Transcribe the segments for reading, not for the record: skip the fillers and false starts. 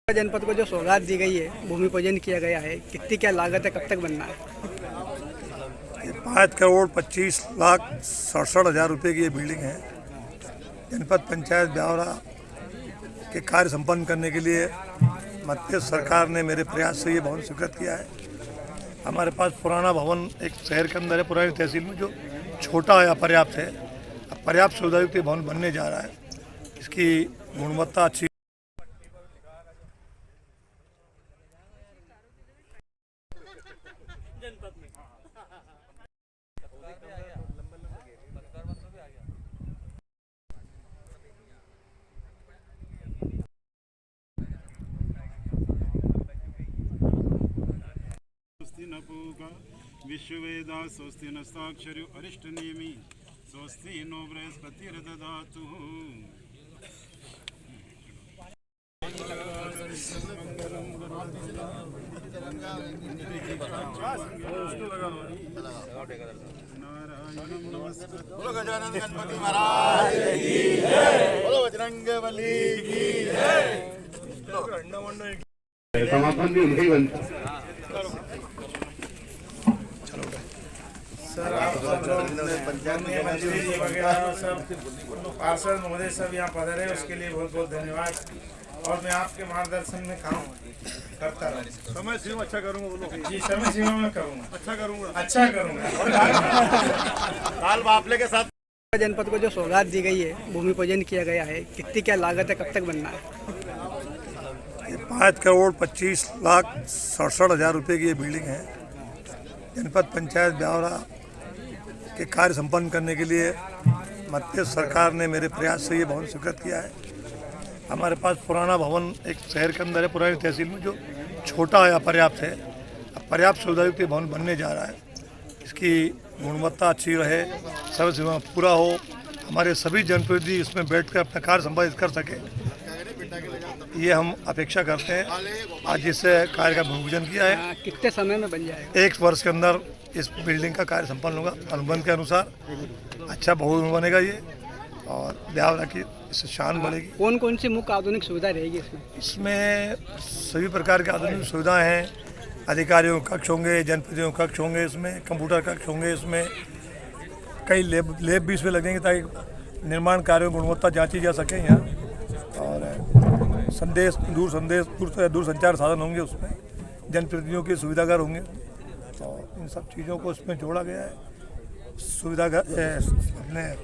जनपद को जो सौगात दी गई है, भूमि पूजन किया गया है, कितनी क्या लागत है, कब तक बनना है? 5,25,67,000 रुपये की ये बिल्डिंग है। जनपद पंचायत ब्यावरा के कार्य संपन्न करने के लिए मध्य सरकार ने मेरे प्रयास से ये भवन स्वीकृत किया है। हमारे पास पुराना भवन एक शहर के अंदर है, पुरानी तहसील में, जो छोटा है, अपर्याप्त है। अब पर्याप्त सुविधायुक्त भवन बनने जा रहा है। इसकी गुणवत्ता अच्छी। स्वस्ति न पूगा विश्ववेदा स्वस्ति नस्ताक्षर्यो अरिष्टनेमि स्वस्ति नो बृहस्पतिर्दधातु। नारायणं नमस्कृत्य बोलो गजानन गणपति महाराज की जय, बोलो बजरंगबली की जय। समापन भी उनके बनता। सर, आप सब पार्षद महोदय सब यहाँ पधारे, उसके लिए बहुत बहुत धन्यवाद। और मैं आपके मार्गदर्शन में काम करता रहूँ। समय सीमा अच्छा करूँगा, बोलो जी, समय सीमा में करूँगा, अच्छा करूँगा। लाल बाफले के साथ जनपद को जो सौगात दी गई है, भूमि पूजन किया गया है, कितनी क्या लागत है, कब तक बनना है? 5,25,67,000 रुपये की ये बिल्डिंग है। जनपद पंचायत ब्यावरा के कार्य संपन्न करने के लिए मध्य सरकार ने मेरे प्रयास से ये भवन स्वीकृत किया है। हमारे पास पुराना भवन एक शहर के अंदर है, पुरानी तहसील में, जो छोटा है, अपर्याप्त है। अब पर्याप्त सुविधायुक्त भवन बनने जा रहा है। इसकी गुणवत्ता अच्छी रहे, सब सीमा पूरा हो, हमारे सभी जनप्रतिनिधि इसमें बैठकर अपना कार्य संपादित कर सके, ये हम अपेक्षा करते हैं। आज इससे कार्य का भूमि पूजन किया है। कितने समय में बन जाएगा? 1 वर्ष के अंदर इस बिल्डिंग का कार्य संपन्न होगा। अनुबंध के अनुसार अच्छा बहुभवन बनेगा ये, और ब्यावरा की इससे शान बढ़ेगी। कौन कौन सी मुख्य आधुनिक सुविधा रहेगी इसमें? इसमें सभी प्रकार की आधुनिक सुविधाएं हैं। अधिकारियों के कक्ष होंगे, जनप्रतिनिधियों के कक्ष होंगे, इसमें कंप्यूटर कक्ष होंगे, इसमें कई लेब भी इसमें लगेंगे ताकि निर्माण कार्यों की गुणवत्ता जांची जा सके यहाँ। और दूर संचार साधन होंगे, उसमें जनप्रतिनिधियों के सुविधागार होंगे। तो इन सब चीज़ों को इसमें जोड़ा गया है। सुविधागार अपने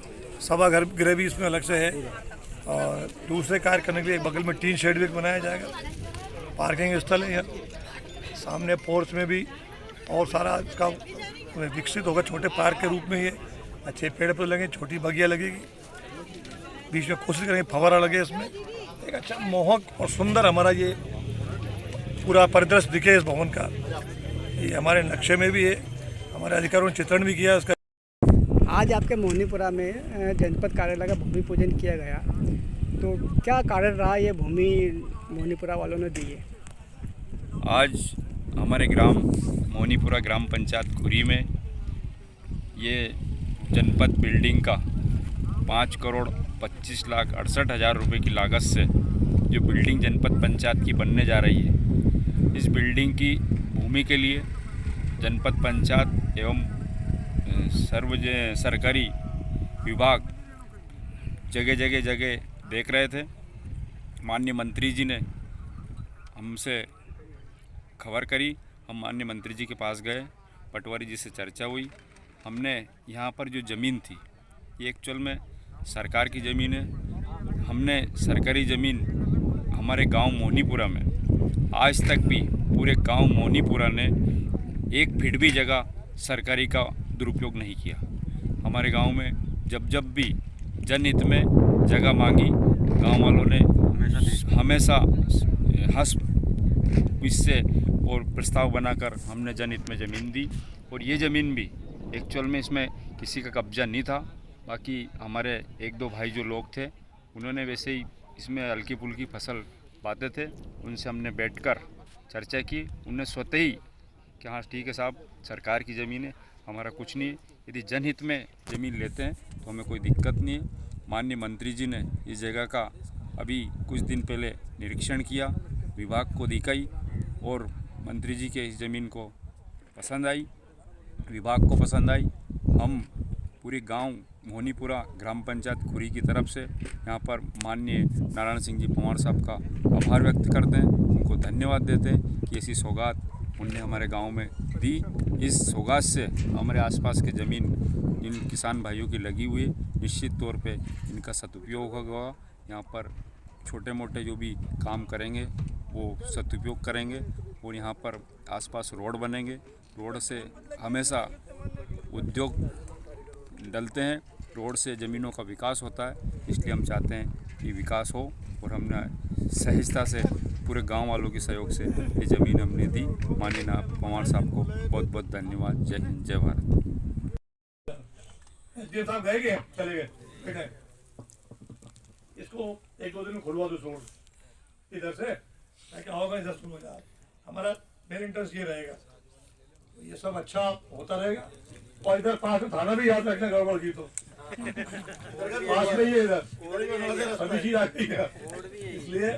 सभागार गृह भी इसमें अलग से है, और दूसरे कार्य करने के लिए बगल में टीन शेड भी बनाया जाएगा। पार्किंग स्थल है यहाँ, सामने पोर्च में भी और सारा इसका विकसित होगा, छोटे पार्क के रूप में। ये अच्छे पेड़ पर लगे, छोटी बगिया लगेगी, बीच में कोशिश करेंगे फव्वारा लगे इसमें। एक अच्छा मोहक और सुंदर हमारा ये पूरा परिदृश्य दिखे इस भवन का। ये हमारे नक्शे में भी है, हमारे अधिकारियों ने चित्रण भी किया इसका। आज आपके मोहनीपुरा में जनपद कार्यालय का भूमि पूजन किया गया, तो क्या कारण रहा ये भूमि मोहनीपुरा वालों ने दी है? आज हमारे ग्राम मोहनीपुरा ग्राम पंचायत खुरी में ये जनपद बिल्डिंग का 5,25,68,000 रुपये की लागत से जो बिल्डिंग जनपद पंचायत की बनने जा रही है, इस बिल्डिंग की भूमि के लिए जनपद पंचायत एवं सरकारी विभाग जगह जगह देख रहे थे। माननीय मंत्री जी ने हमसे खबर करी, हम माननीय मंत्री जी के पास गए, पटवारी जी से चर्चा हुई। हमने यहाँ पर जो ज़मीन थी, ये एक्चुअल में सरकार की ज़मीन है। हमने सरकारी ज़मीन हमारे गांव मोहनीपुरा में आज तक भी पूरे गांव मोहनीपुरा ने 1 फीट भी जगह सरकारी का दुरुपयोग नहीं किया। हमारे गांव में जब भी जनहित में जगह मांगी, गांव वालों ने हमेशा हंस इससे और प्रस्ताव बनाकर हमने जनहित में ज़मीन दी। और ये ज़मीन भी एक्चुअल में इसमें किसी का कब्जा नहीं था। बाकी हमारे 1-2 भाई जो लोग थे, उन्होंने वैसे ही इसमें हल्की फुल्की फसल पाते थे, उनसे हमने बैठकर चर्चा की। उन्होंने स्वतः ही कि हाँ ठीक है साहब, सरकार की ज़मीन है, हमारा कुछ नहीं है, यदि जनहित में ज़मीन लेते हैं तो हमें कोई दिक्कत नहीं है। माननीय मंत्री जी ने इस जगह का अभी कुछ दिन पहले निरीक्षण किया, विभाग को दिखाई और मंत्री जी के इस ज़मीन को पसंद आई, विभाग को पसंद आई। हम पूरे गांव मोहनीपुरा ग्राम पंचायत खुरी की तरफ से यहाँ पर माननीय नारायण सिंह जी पंवार साहब का आभार व्यक्त करते हैं, उनको धन्यवाद देते हैं कि ऐसी सौगात उनने हमारे गांव में दी। इस सौगात से हमारे आसपास के ज़मीन इन किसान भाइयों की लगी हुई है, निश्चित तौर पे इनका सदुपयोग होगा। यहाँ पर छोटे मोटे जो भी काम करेंगे वो सदुपयोग करेंगे और यहाँ पर आसपास रोड बनेंगे। रोड से हमेशा उद्योग डलते हैं, रोड से ज़मीनों का विकास होता है, इसलिए हम चाहते हैं कि विकास हो और हमने सहजता से पूरे गांव वालों के सहयोग से ये ज़मीन हमने दी। माननीय पंवार साहब को बहुत बहुत धन्यवाद। जय हिंद, जय भारत। जी साहब गए गए चले गए बेटे, इसको एक दो दिन में खुलवा दो रोड इधर से, मैं क्या होगा इधर सुनो यार, हमारा मेन इंटरेस्ट ये रहेगा, ये सब अच्छा होता रहेगा। और इधर पास में थाना भी याद रखना गड़बड़ की तो पास में ही है, इधर सभी चीज आती है, इसलिए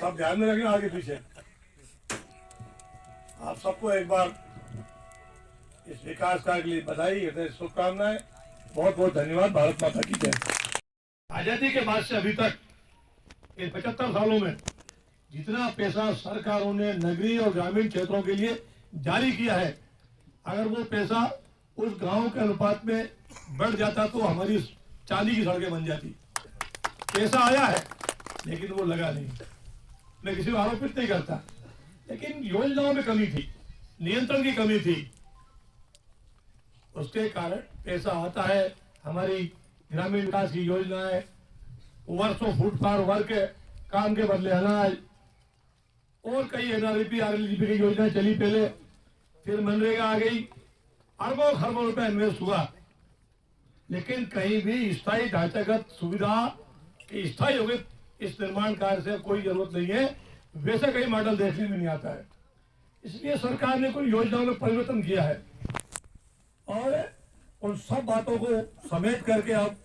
सब ध्यान में रखना आगे पीछे। आप सबको एक बार इस विकास कार्य के लिए बधाई, हृदय शुभकामनाएं, बहुत बहुत धन्यवाद। भारत माता की जय। आजादी के बाद से अभी तक इन 75 सालों में जितना पैसा सरकारों ने नगरीय और ग्रामीण क्षेत्रों के लिए जारी किया है, अगर वो पैसा उस गांव के अनुपात में बढ़ जाता तो हमारी चांदी की सड़कें बन जाती। पैसा आया है लेकिन वो लगा नहीं। मैं किसी को आरोपित नहीं करता, लेकिन योजनाओं में कमी थी, नियंत्रण की कमी थी, उसके कारण पैसा आता है। हमारी ग्रामीण विकास की योजनाएं, वर्षों फुट पार वर्ग के काम के बदले अनाज और कई NREP RLGP की योजनाएं चली पहले, फिर मनरेगा आ गई, अरबों खरबों रुपए इन्वेस्ट हुआ, लेकिन कहीं भी स्थायी ढांचागत सुविधा स्थायी हो गई इस निर्माण कार्य से कोई जरूरत नहीं है। वैसे कई मॉडल देखने में नहीं आता है, इसलिए सरकार ने कोई योजनाओं में परिवर्तन किया है और उन सब बातों को समेट करके अब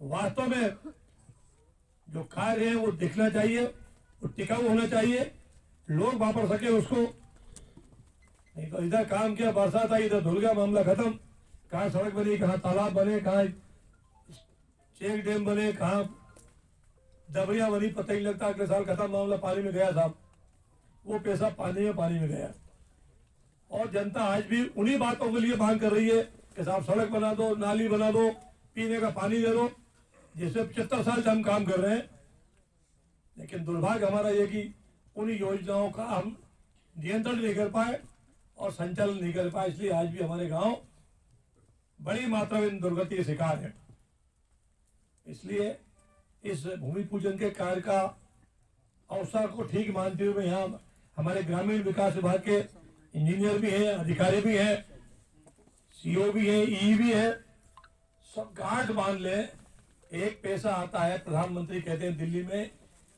वास्तव में जो कार्य है वो दिखना चाहिए, वो टिकाऊ होना चाहिए, लोग वापस सके उसको। नहीं तो इधर काम किया, बरसात आई, इधर धुल गया, मामला खत्म। कहाँ सड़क बनी, कहाँ तालाब बने, कहाँ चेक डैम बने, कहाँ दबरिया बनी, पता ही लगता। अगले साल खत्म, मामला पानी में गया साहब, वो पैसा पानी में गया। और जनता आज भी उन्हीं बातों के लिए मांग कर रही है कि साहब सड़क बना दो, नाली बना दो, पीने का पानी दे दो, जिससे 75 साल से हम काम कर रहे हैं। लेकिन दुर्भाग्य हमारा ये कि उन्हीं योजनाओं का हम नियंत्रण नहीं कर पाए और संचालन नहीं कर पाए, इसलिए आज भी हमारे गांव बड़ी मात्रा में दुर्गति के शिकार है। इसलिए इस भूमि पूजन के कार्य का अवसर को ठीक मानते हुए यहाँ हमारे ग्रामीण विकास विभाग के इंजीनियर भी हैं, अधिकारी भी हैं, CO भी है, ई भी है, सब गांठ बांध ले। एक पैसा आता है, प्रधानमंत्री कहते हैं दिल्ली में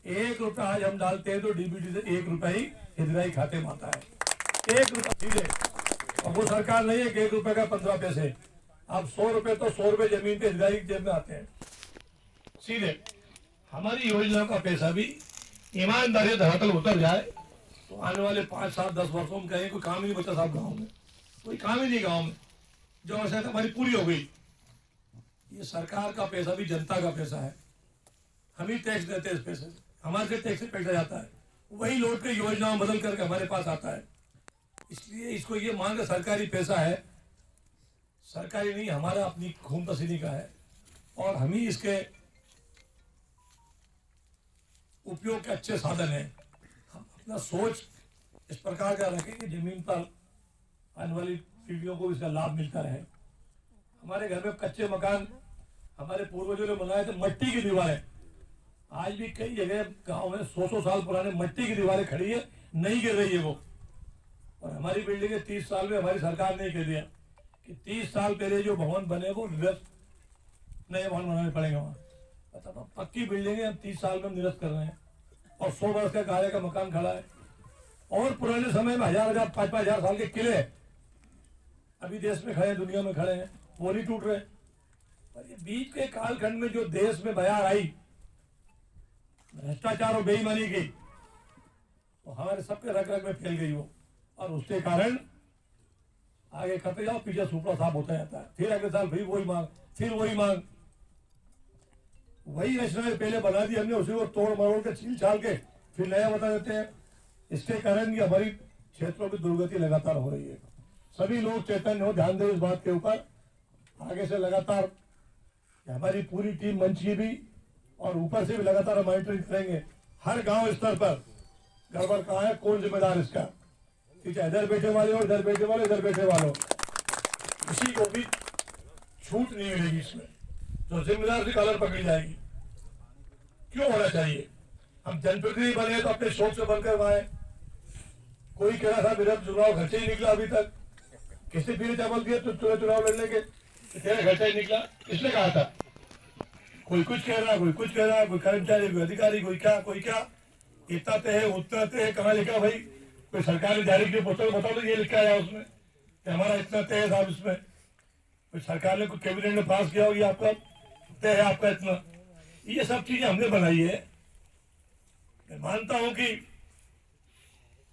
1 रुपया आज हम डालते हैं तो DBT से 1 रुपया ही हितग्राही खाते में आता है, 1 रुपया सीधे। और वो सरकार नहीं है कि 1 रुपये का 15 पैसे, अब 100 रुपये तो 100 रुपये जमीन पे हितग्राही की जेब में आते हैं सीधे। हमारी योजनाओं का पैसा भी ईमानदारी धरातल उतर जाए तो आने वाले 5, 7, 10 वर्षों में कहीं कोई काम ही नहीं बचा साहब गाँव में, कोई काम ही नहीं गाँव में। जो आवश्यकता हमारी पूरी हो गई। ये सरकार का पैसा भी जनता का पैसा है, हम ही टैक्स देते हैं इस पैसे से, हमारे से टैक्स पैसा जाता है, वही लौट के योजनाओं बदल करके हमारे पास आता है। इसलिए इसको ये मान के सरकारी पैसा है, सरकारी नहीं, हमारा अपनी खून पसीने का है और हम ही इसके उपयोग के अच्छे साधन हैं। हम अपना सोच इस प्रकार का रखें कि जमीन पर आने वाली पीढ़ियों को इसका लाभ मिलता रहे। हमारे घर में कच्चे मकान हमारे पूर्वजों ने बनाए थे, मट्टी की दीवारें, आज भी कई जगह गांव में 100 साल पुराने मट्टी की दीवारें खड़ी है, नहीं गिर रही है वो। और हमारी बिल्डिंग 30 साल में हमारी सरकार ने कह दिया कि 30 साल पहले जो भवन बने वो नए भवन बनाने पड़ेंगे वहाँ। मतलब पक्की बिल्डिंगें हम 30 साल में निरस्त कर रहे हैं और 100 वर्ष का कार्य का मकान खड़ा है। और पुराने समय में 1000-1000, 5,000 साल के किले अभी देश में खड़े हैं, दुनिया में खड़े हैं, वो नहीं टूट रहे। और ये बीच के कालखंड में जो देश में बयार आई भ्रष्टाचार और बेईमानी की, तो हमारे सबके रग रग में फैल गई वो, और उसके कारण आगे करते जाओ, पीछे सुपड़ा साफ होता जाता है। फिर अगले साल फिर वही मांग, फिर वही मांग। वही रचनाएं पहले बना दी हमने, उसी को तोड़ मरोड़ के छील छाल के फिर नया बता देते हैं। इसके कारण ये हमारी क्षेत्रों की दुर्गति लगातार हो रही है। सभी लोग चैतन्य हो, ध्यान दें इस बात के ऊपर। आगे से लगातार हमारी पूरी टीम मंच की भी और ऊपर से भी लगातार मॉनिटरिंग करेंगे। हर गांव स्तर पर गड़बड़ कहाँ है, कौन जिम्मेदार इसका, कि चाहे इधर बैठे वाले हो, इधर बैठे वाले, इधर बैठे वाले हो, किसी को भी छूट नहीं मिलेगी इसमें। जो जिम्मेदार से कलर पकड़ी जाएगी। क्यों होना चाहिए? हम जनप्रतिनिधि बने तो अपने शौक से बनकर आए। कोई कह रहा था मेरा चुनाव खर्चे ही निकला अभी तक, किसी पीले चावल दिए तो तुझे चुनाव लड़ने के तेरा खर्चा ही निकला, किसने कहा था? कोई कुछ कह रहा, कोई कुछ कह रहा, कोई कर्मचारी, कोई अधिकारी, कोई क्या। इतना तय है, उतना तय है, कहाँ लिखा भाई? कोई सरकार ने जारी की पुस्तक बताओ तो ये लिखा है उसमें कि हमारा इतना तय है साहब। इसमें कोई सरकार ने, कोई कैबिनेट ने पास किया हो, ये आपका तय है, आपका इतना। ये सब चीजें हमने बनाई है। मैं मानता हूं कि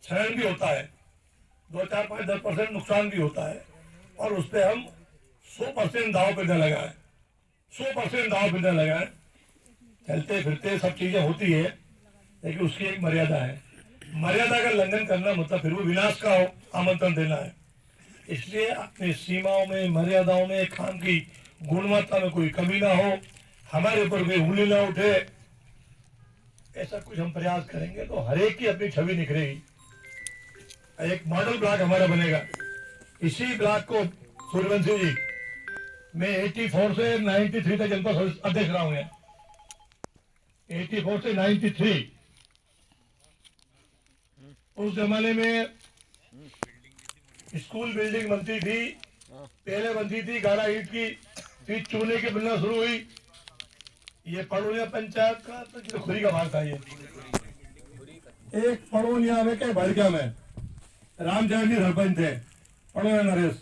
क्षरण भी होता है, 2, 4, 5, 10% नुकसान भी होता है, और उस पर हम 100% दाव पे न लगाए, 100% दाव पे न लगाए। चलते फिरते सब चीजें होती है, लेकिन उसकी एक मर्यादा है। मर्यादा का लंघन करना मतलब फिर वो विनाश का आमंत्रण देना है। इसलिए अपनी सीमाओं में, मर्यादाओं में, काम की गुणवत्ता में कोई कमी ना हो, हमारे ऊपर कोई उंगली ना उठे, ऐसा कुछ हम प्रयास करेंगे तो हर एक की अपनी छवि निखरेगी। एक मॉडल ब्लॉक हमारा बनेगा। इसी ब्लॉक को सूर्यवंशी जी, मैं 84 से 93 तक जनपद अध्यक्ष रहा हूं। 84 से 93, उस जमाने में स्कूल बिल्डिंग बनती थी, पहले बनती थी 11 ईंट की, फिर चूने की बनना शुरू हुई। ये पड़ोनिया पंचायत का तो खुरी का भाग था। ये एक पड़ोनिया में क्या भड़किया में रामचंद्र जी सरपंच थे, पड़ोनिया नरेश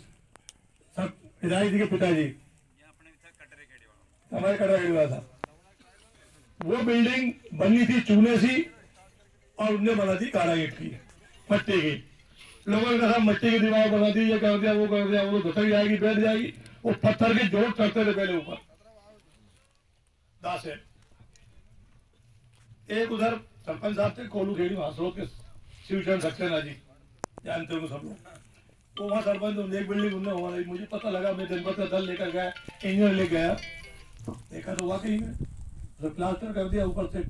सब पिताजी के पिताजी, हमारे कटरा हुआ था। वो बिल्डिंग बनी थी चूने सी, और उनने बना दी 11 ईंट की, मट्टी की। लोगों ने कहा मट्टी की दीवार बना दी, ये कर दिया, वो कर दिया, वो धसक जाएगी, बैठ जाएगी। वो पत्थर के जोड़ करते थे पहले ऊपर 10 है। एक उधर सरपंच साहब थे कोलू खेड़ी महास्रोत के, शिवचरण सक्सेना जी, जानते हो सब लोग। तो वहाँ सरपंच एक बिल्डिंग उन्होंने हुआ नहीं। मुझे पता लगा, मैं जनपद का दल लेकर गया, इंजीनियर ले गया, देखा तो वाकई में तो प्लास्टर कर दिया ऊपर से,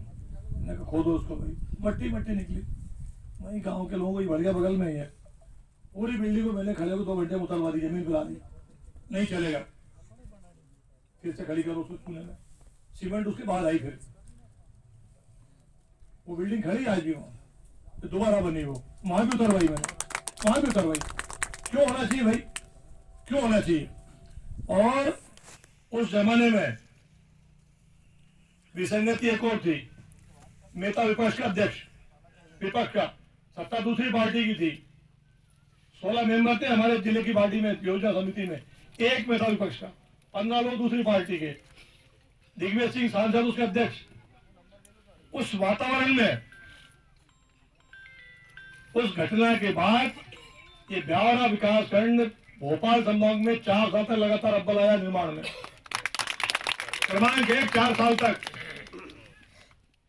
खोदो उसको। भाई मट्टी निकली। वही गांव के लोगों को बढ़िया बगल में ही है। पूरी बिल्डिंग को मैंने खड़े को 2 घंटे उतरवा दी, जमीन पिला दी, नहीं चलेगा, फिर से खड़ी करो उसको चूने में। सीमेंट उसके बाद आई, फिर वो बिल्डिंग खड़ी आज भी वहां, तो दोबारा बनी वो, वहां भी उतरवाई मैंने, वहां भी उतरवाई। क्यों होना चाहिए भाई, क्यों होना चाहिए? और उस जमाने में विसंगति एक और थी। नेता विपक्ष का अध्यक्ष, विपक्ष का, सत्ता दूसरी पार्टी की थी। 16 मेंबर थे हमारे जिले की पार्टी में, योजना समिति में। एक नेता विपक्ष का, 15 लोग दूसरी पार्टी के। दिग्विजय सिंह सांसद उसके अध्यक्ष। उस वातावरण में, उस घटना के बाद ये ब्यावरा विकास खंड भोपाल संभाग में 4 साल तक लगातार अव्वल आया निर्माण में, क्रमांक 1 4 साल तक।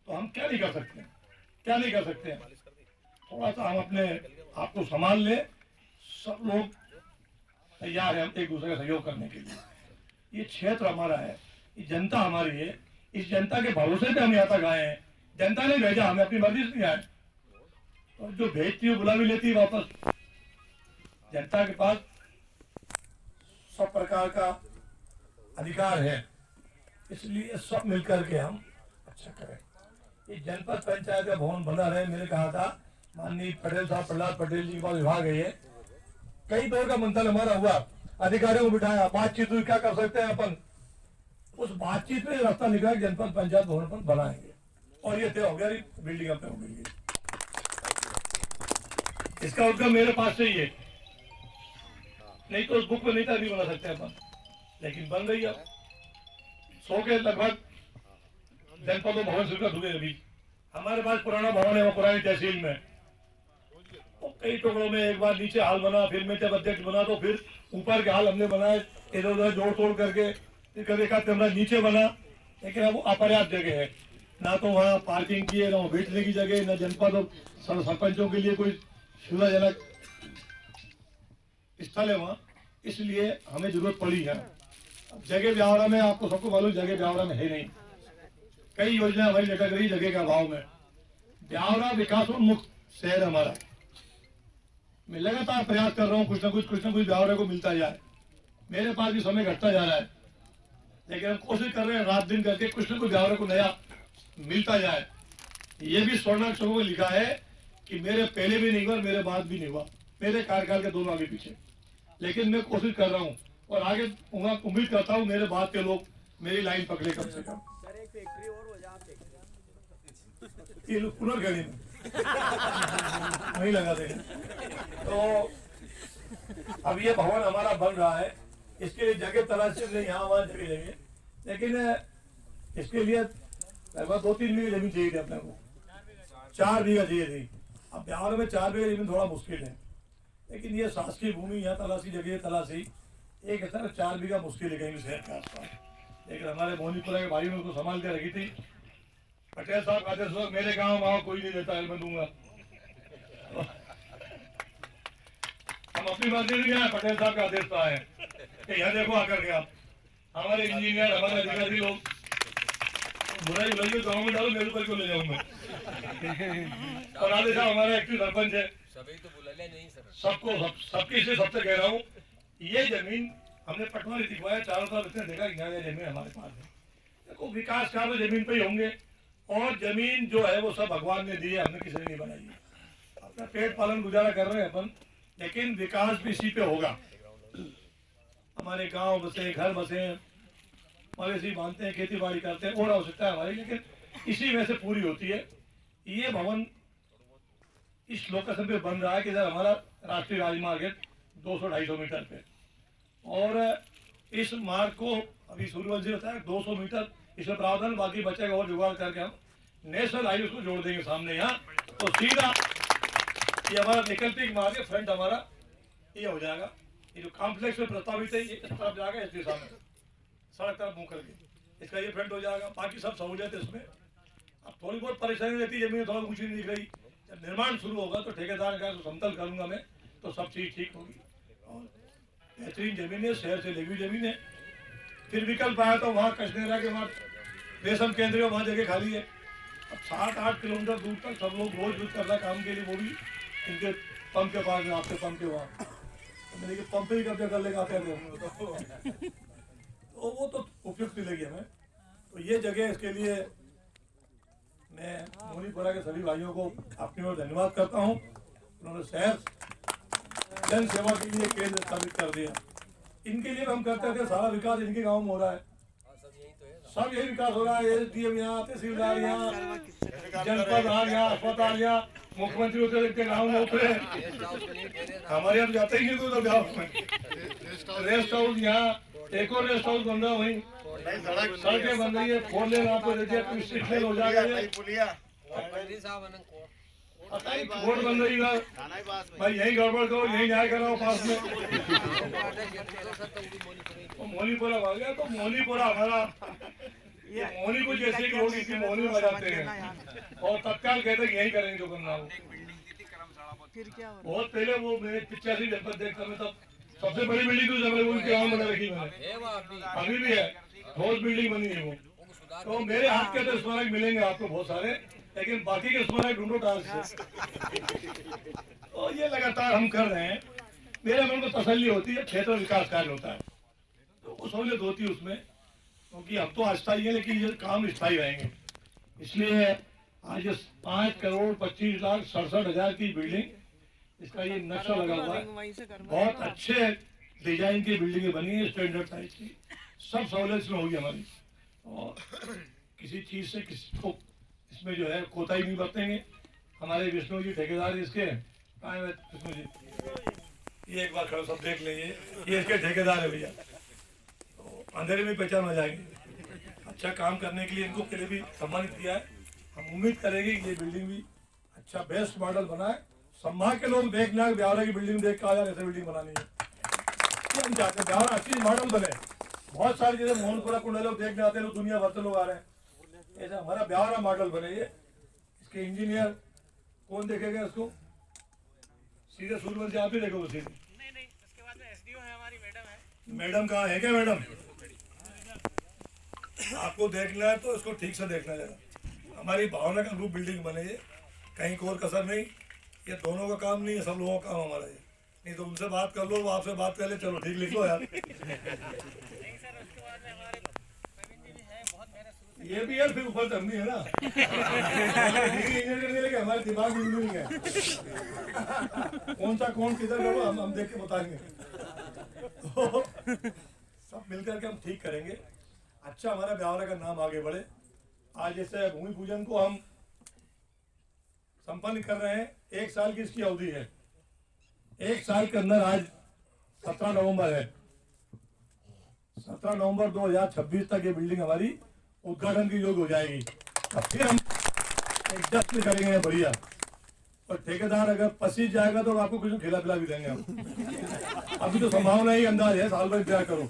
तो हम क्या नहीं कर सकते, क्या नहीं कर सकते? थोड़ा सा हम अपने आप को संभाल ले। सब लोग तैयार है हम एक दूसरे का सहयोग करने के लिए। ये क्षेत्र हमारा है, ये जनता हमारी है, इस जनता के भरोसे पे हम यहाँ तक आए हैं। जनता ने भेजा, हमें अपनी मर्जी से नहीं आए। और जो भेजती है बुला भी लेती है वापस। जनता के पास सब प्रकार का अधिकार है, इसलिए सब मिलकर के हम अच्छा करें। ये जनपद पंचायत का भवन बना रहे। मैंने कहा था माननीय पटेल साहब, प्रहलाद पटेल जी के पास विभाग है। ये कई दौर का मंथन हमारा हुआ, अधिकारियों को बिठाया, बातचीत हुई, क्या कर सकते हैं अपन। उस बातचीत में रास्ता निकला जनपद पंचायत भवन पर बनाएंगे, और ये तय हो गया, बिल्डिंग अब तय हो गई। इसका उद्गम मेरे पास से ही है, नहीं तो उस बुक में नहीं था, नहीं बना सकते अपन, लेकिन बन रही है। 100 के लगभग जनपदों भवन स्वीकृत हुए। अभी हमारे पास पुराना भवन है, वो पुरानी तहसील में, और कई टुकड़ों में एक बार नीचे हाल बना, फिर मैं जब अध्यक्ष बना तो फिर ऊपर के हाल हमने बनाए, इधर उधर जोड़ तोड़ करके, फिर कभी एक कमरा नीचे बना, लेकिन अब वो अपर्याप्त जगह है, ना तो वहाँ पार्किंग की है, ना बैठने की जगह, ना जनपद और सरपंचों के लिए कोई सुविधाजनक स्थल है वहाँ, इसलिए हमें जरूरत पड़ी है। अब जगह ब्यावरा में आपको सबको मालूम, जगह ब्यावरा में है नहीं, कई योजना हमारी लटक रही जगह के अभाव में। ब्यावरा विकासोन्मुख शहर हमारा, मैं लगातार प्रयास कर रहा हूँ कुछ ना कुछ ब्यावरा को मिलता जाए। मेरे पास भी समय घटता जा रहा है, लेकिन हम कोशिश कर रहे हैं रात दिन करके कुछ ना कुछ ब्यावरा को नया मिलता जाए। ये भी स्वर्णाक्षरों में लिखा है कि मेरे पहले भी नहीं हुआ, मेरे बाद भी नहीं हुआ, मेरे कार्यकाल के दोनों आगे पीछे, लेकिन मैं कोशिश कर रहा हूँ और आगे उम्मीद करता हूँ मेरे बाद के लोग मेरी लाइन पकड़े कम से कम। ये लोग पुनर्गढ़ी में वहीं लगा देंगे। तो अब ये भवन हमारा बन रहा है, इसके लिए जगह तलाश से यहाँ वहाँ जगह लेंगे, लेकिन इसके लिए लगभग 2-3 बीघा जमीन चाहिए थी अपने को, 4 बीघा चाहिए थी। अब बिहार में 4 बीघा जमीन थोड़ा मुश्किल है, लेकिन ये शासकीय भूमि यहाँ तलाशी, जगह तलाशी, एक ऐसा 4 बीघा मुश्किल है कहीं शहर के आसपास। लेकिन हमारे मोनीपुरा के भाइयों ने उसको संभाल के रखी थी। पटेल साहब कहते थे मेरे गाँव वहाँ कोई नहीं देता है, मैं दूंगा। हम अपनी मर्जी से गए, पटेल साहब का आदेश था है कि यहाँ देखो आकर के आप, हमारे इंजीनियर, हमारे अधिकारी लोग बुराई बुराई गाँव में डालो, मेरे ऊपर क्यों ले जाऊंगा। और आदेश साहब हमारा एक्टिव सरपंच है, सबके से सबसे कह रहा हूँ, ये जमीन हमने पटवारी दिखवाया, चारों तरफ इसने देखा कि यहाँ जमीन हमारे पास है। देखो विकास कार्य जमीन पे ही होंगे, और जमीन जो है वो सब भगवान ने दी है, हमने किसी ने नहीं बनाई है। अपना पेट पालन गुजारा कर रहे हैं अपन, लेकिन विकास भी इसी पे होगा। हमारे गांव बसे, घर बसे, मवेशी बांधते हैं, खेती बाड़ी करते हैं, और आवश्यकता है हमारी, लेकिन इसी में से पूरी होती है। ये भवन इस लोकेशन पे बन रहा है कि इधर हमारा राष्ट्रीय राजमार्ग है 200-250 मीटर पे, और इस मार्ग को अभी सूर्यवंशी जी बताया 200 मीटर इसमें प्रावधान, बाकी बचेगा और जुगाड़ करके हम नेशनल हाईवे को जोड़ देंगे सामने यहाँ, तो सीधा ये हमारा वैकल्पिक मार्ग है, फ्रंट हमारा ये हो जाएगा। ये जो कॉम्प्लेक्स में प्रस्तावित है ये इस तरफ जाएगा, इस दिशा में सड़क तरफ मुँह करके, इसका ये फ्रंट हो जाएगा, बाकी सब सहूलियत है इसमें। अब थोड़ी बहुत परेशानी रहती है, जमीन थोड़ा ऊँची नहीं दिख रही, जब निर्माण शुरू होगा तो ठेकेदार का तो समतल करूंगा मैं, तो सब चीज़ ठीक होगी। और बेहतरीन जमीन है, शहर से लगी हुई जमीन है। फिर विकल्प आया तो वहाँ कश्मीरा के वहाँ रेशम केंद्र है, वहाँ जगह खाली है। अब 7-8 किलोमीटर दूर तक सब लोग रोज यूज करना काम के लिए, वो भी इनके पंप के पास में, आपके पंप के वहाँ, तो मैंने कि पंप ही कब्जा कर लेगा आते थे, तो वो तो उपयुक्त मिलेगी हमें। तो ये जगह, इसके लिए मैं मोनीपुरा के सभी भाइयों को अपनी ओर धन्यवाद करता हूँ। उन्होंने शहर जन सेवा के लिए केंद्र स्थापित कर दिया। इनके लिए हम करते थे, सारा विकास इनके गांव में हो रहा है, सब यही विकास हो रहा है। एसडीएम यहाँ, तहसीलदार यहाँ, जनपद यहाँ, अस्पताल यहाँ, मुख्यमंत्री उतरे इनके गाँव में उतरे, हमारे यहाँ जाते ही नहीं तो उधर गाँव में। रेस्ट हाउस यहाँ, एक और रेस्ट हाउस बन रहा वहीं, सड़कें बन रही है, 4 लेन आपको देखिए, 6 लेन हो जाएगा, रोड बन रही है भाई, यही गड़बड़ करो, यही न्याय कराओ पास में। तो मोनीपुरा आ गया, तो मोनीपुरा हमारा, ये मोनीपुर जैसे कि लोग इसी मोनी में जाते हैं और तत्काल कहते हैं यही करेंगे जो करना हो। बहुत पहले वो मैंने 85 जनपद देखता मैं, तब सबसे बड़ी बिल्डिंग तो जब उनके गाँव में रखी मैंने, अभी भी है, रोज बिल्डिंग बनी है वो। तो मेरे हाथ के तो स्मारक मिलेंगे आपको बहुत सारे, लेकिन बाकी के स्मारक ढूंढो टाल से। तो ये लगातार हम कर रहे हैं, मेरे मन को तसल्ली होती है, क्षेत्र विकास कार्य होता है तो सहूलियत होती है उसमें, क्योंकि हम तो अस्थायी है, लेकिन ये काम स्थायी रहेंगे। इसलिए आज 5,25,67,000 की बिल्डिंग, इसका ये नक्शा लगा हुआ है, बहुत अच्छे डिजाइन की बिल्डिंगें बनी है, स्टैंडर्ड साइज की, सब सहूलियत में होगी हमारी, और किसी चीज़ से किसी को इसमें जो है कोताही नहीं बरतेंगे। हमारे विष्णु जी ठेकेदार इसके, विष्णु जी ये एक बार खड़ो सब देख लीजिए, ये इसके ठेकेदार है भैया, तो अंधेरे में पहचान हो जाएंगे। अच्छा काम करने के लिए इनको पहले भी सम्मानित किया है, हम उम्मीद करेंगे कि ये बिल्डिंग भी अच्छा बेस्ट मॉडल बनाए, संभाग के लोग देखना ब्यावरा की बिल्डिंग देख के आ जाए ऐसे बिल्डिंग बनानी है, ये हम चाहते हैं ब्यावरा अच्छी मॉडल बने। बहुत सारी चीजें मोहनपुरा कुंडा लोग देखने आते हैं, लोग दुनिया भर से लोग आ रहे हैं, ऐसा हमारा ब्यावरा मॉडल बने। ये इसके इंजीनियर कौन देखेगा इसको? सीधे सूर्यवंशी आप ही देखोगे सीधे? नहीं, उसके बाद में एसडीओ है हमारी मैडम है। मैडम कहाँ है? क्या मैडम? आपको देखना है तो इसको ठीक से देखना जरा। हमारी भावना का रूप बिल्डिंग बने, ये कहीं कोई कसर नहीं, ये दोनों का काम नहीं है, सब लोगों का काम हमारा ये। नहीं तो उनसे बात कर लो, वो आपसे बात कर ले, चलो ठीक लिख लो यार। ये भी यार फिर ऊपर चढ़नी है ना। डिग्री इंजीनियर के हमारे दिमाग में नहीं है, कौन सा कौन किधर करो हम देख के बताएंगे। तो सब मिलकर के हम ठीक करेंगे, अच्छा हमारा ब्यावरा का नाम आगे बढ़े। आज जैसे भूमि पूजन को हम संपन्न कर रहे हैं, 1 साल की इसकी अवधि है। 1 साल के अंदर आज 17 नवंबर है, 17 नवंबर 2026 तक ये बिल्डिंग हमारी उद्घाटन की योग्य हो जाएगी। अब फिर हम एक जश्न करेंगे बढ़िया, और ठेकेदार अगर पसीज जाएगा तो आपको कुछ खिला पिला भी देंगे हम। अभी तो संभावना ही अंदाज है, साल भर इंतजार करो,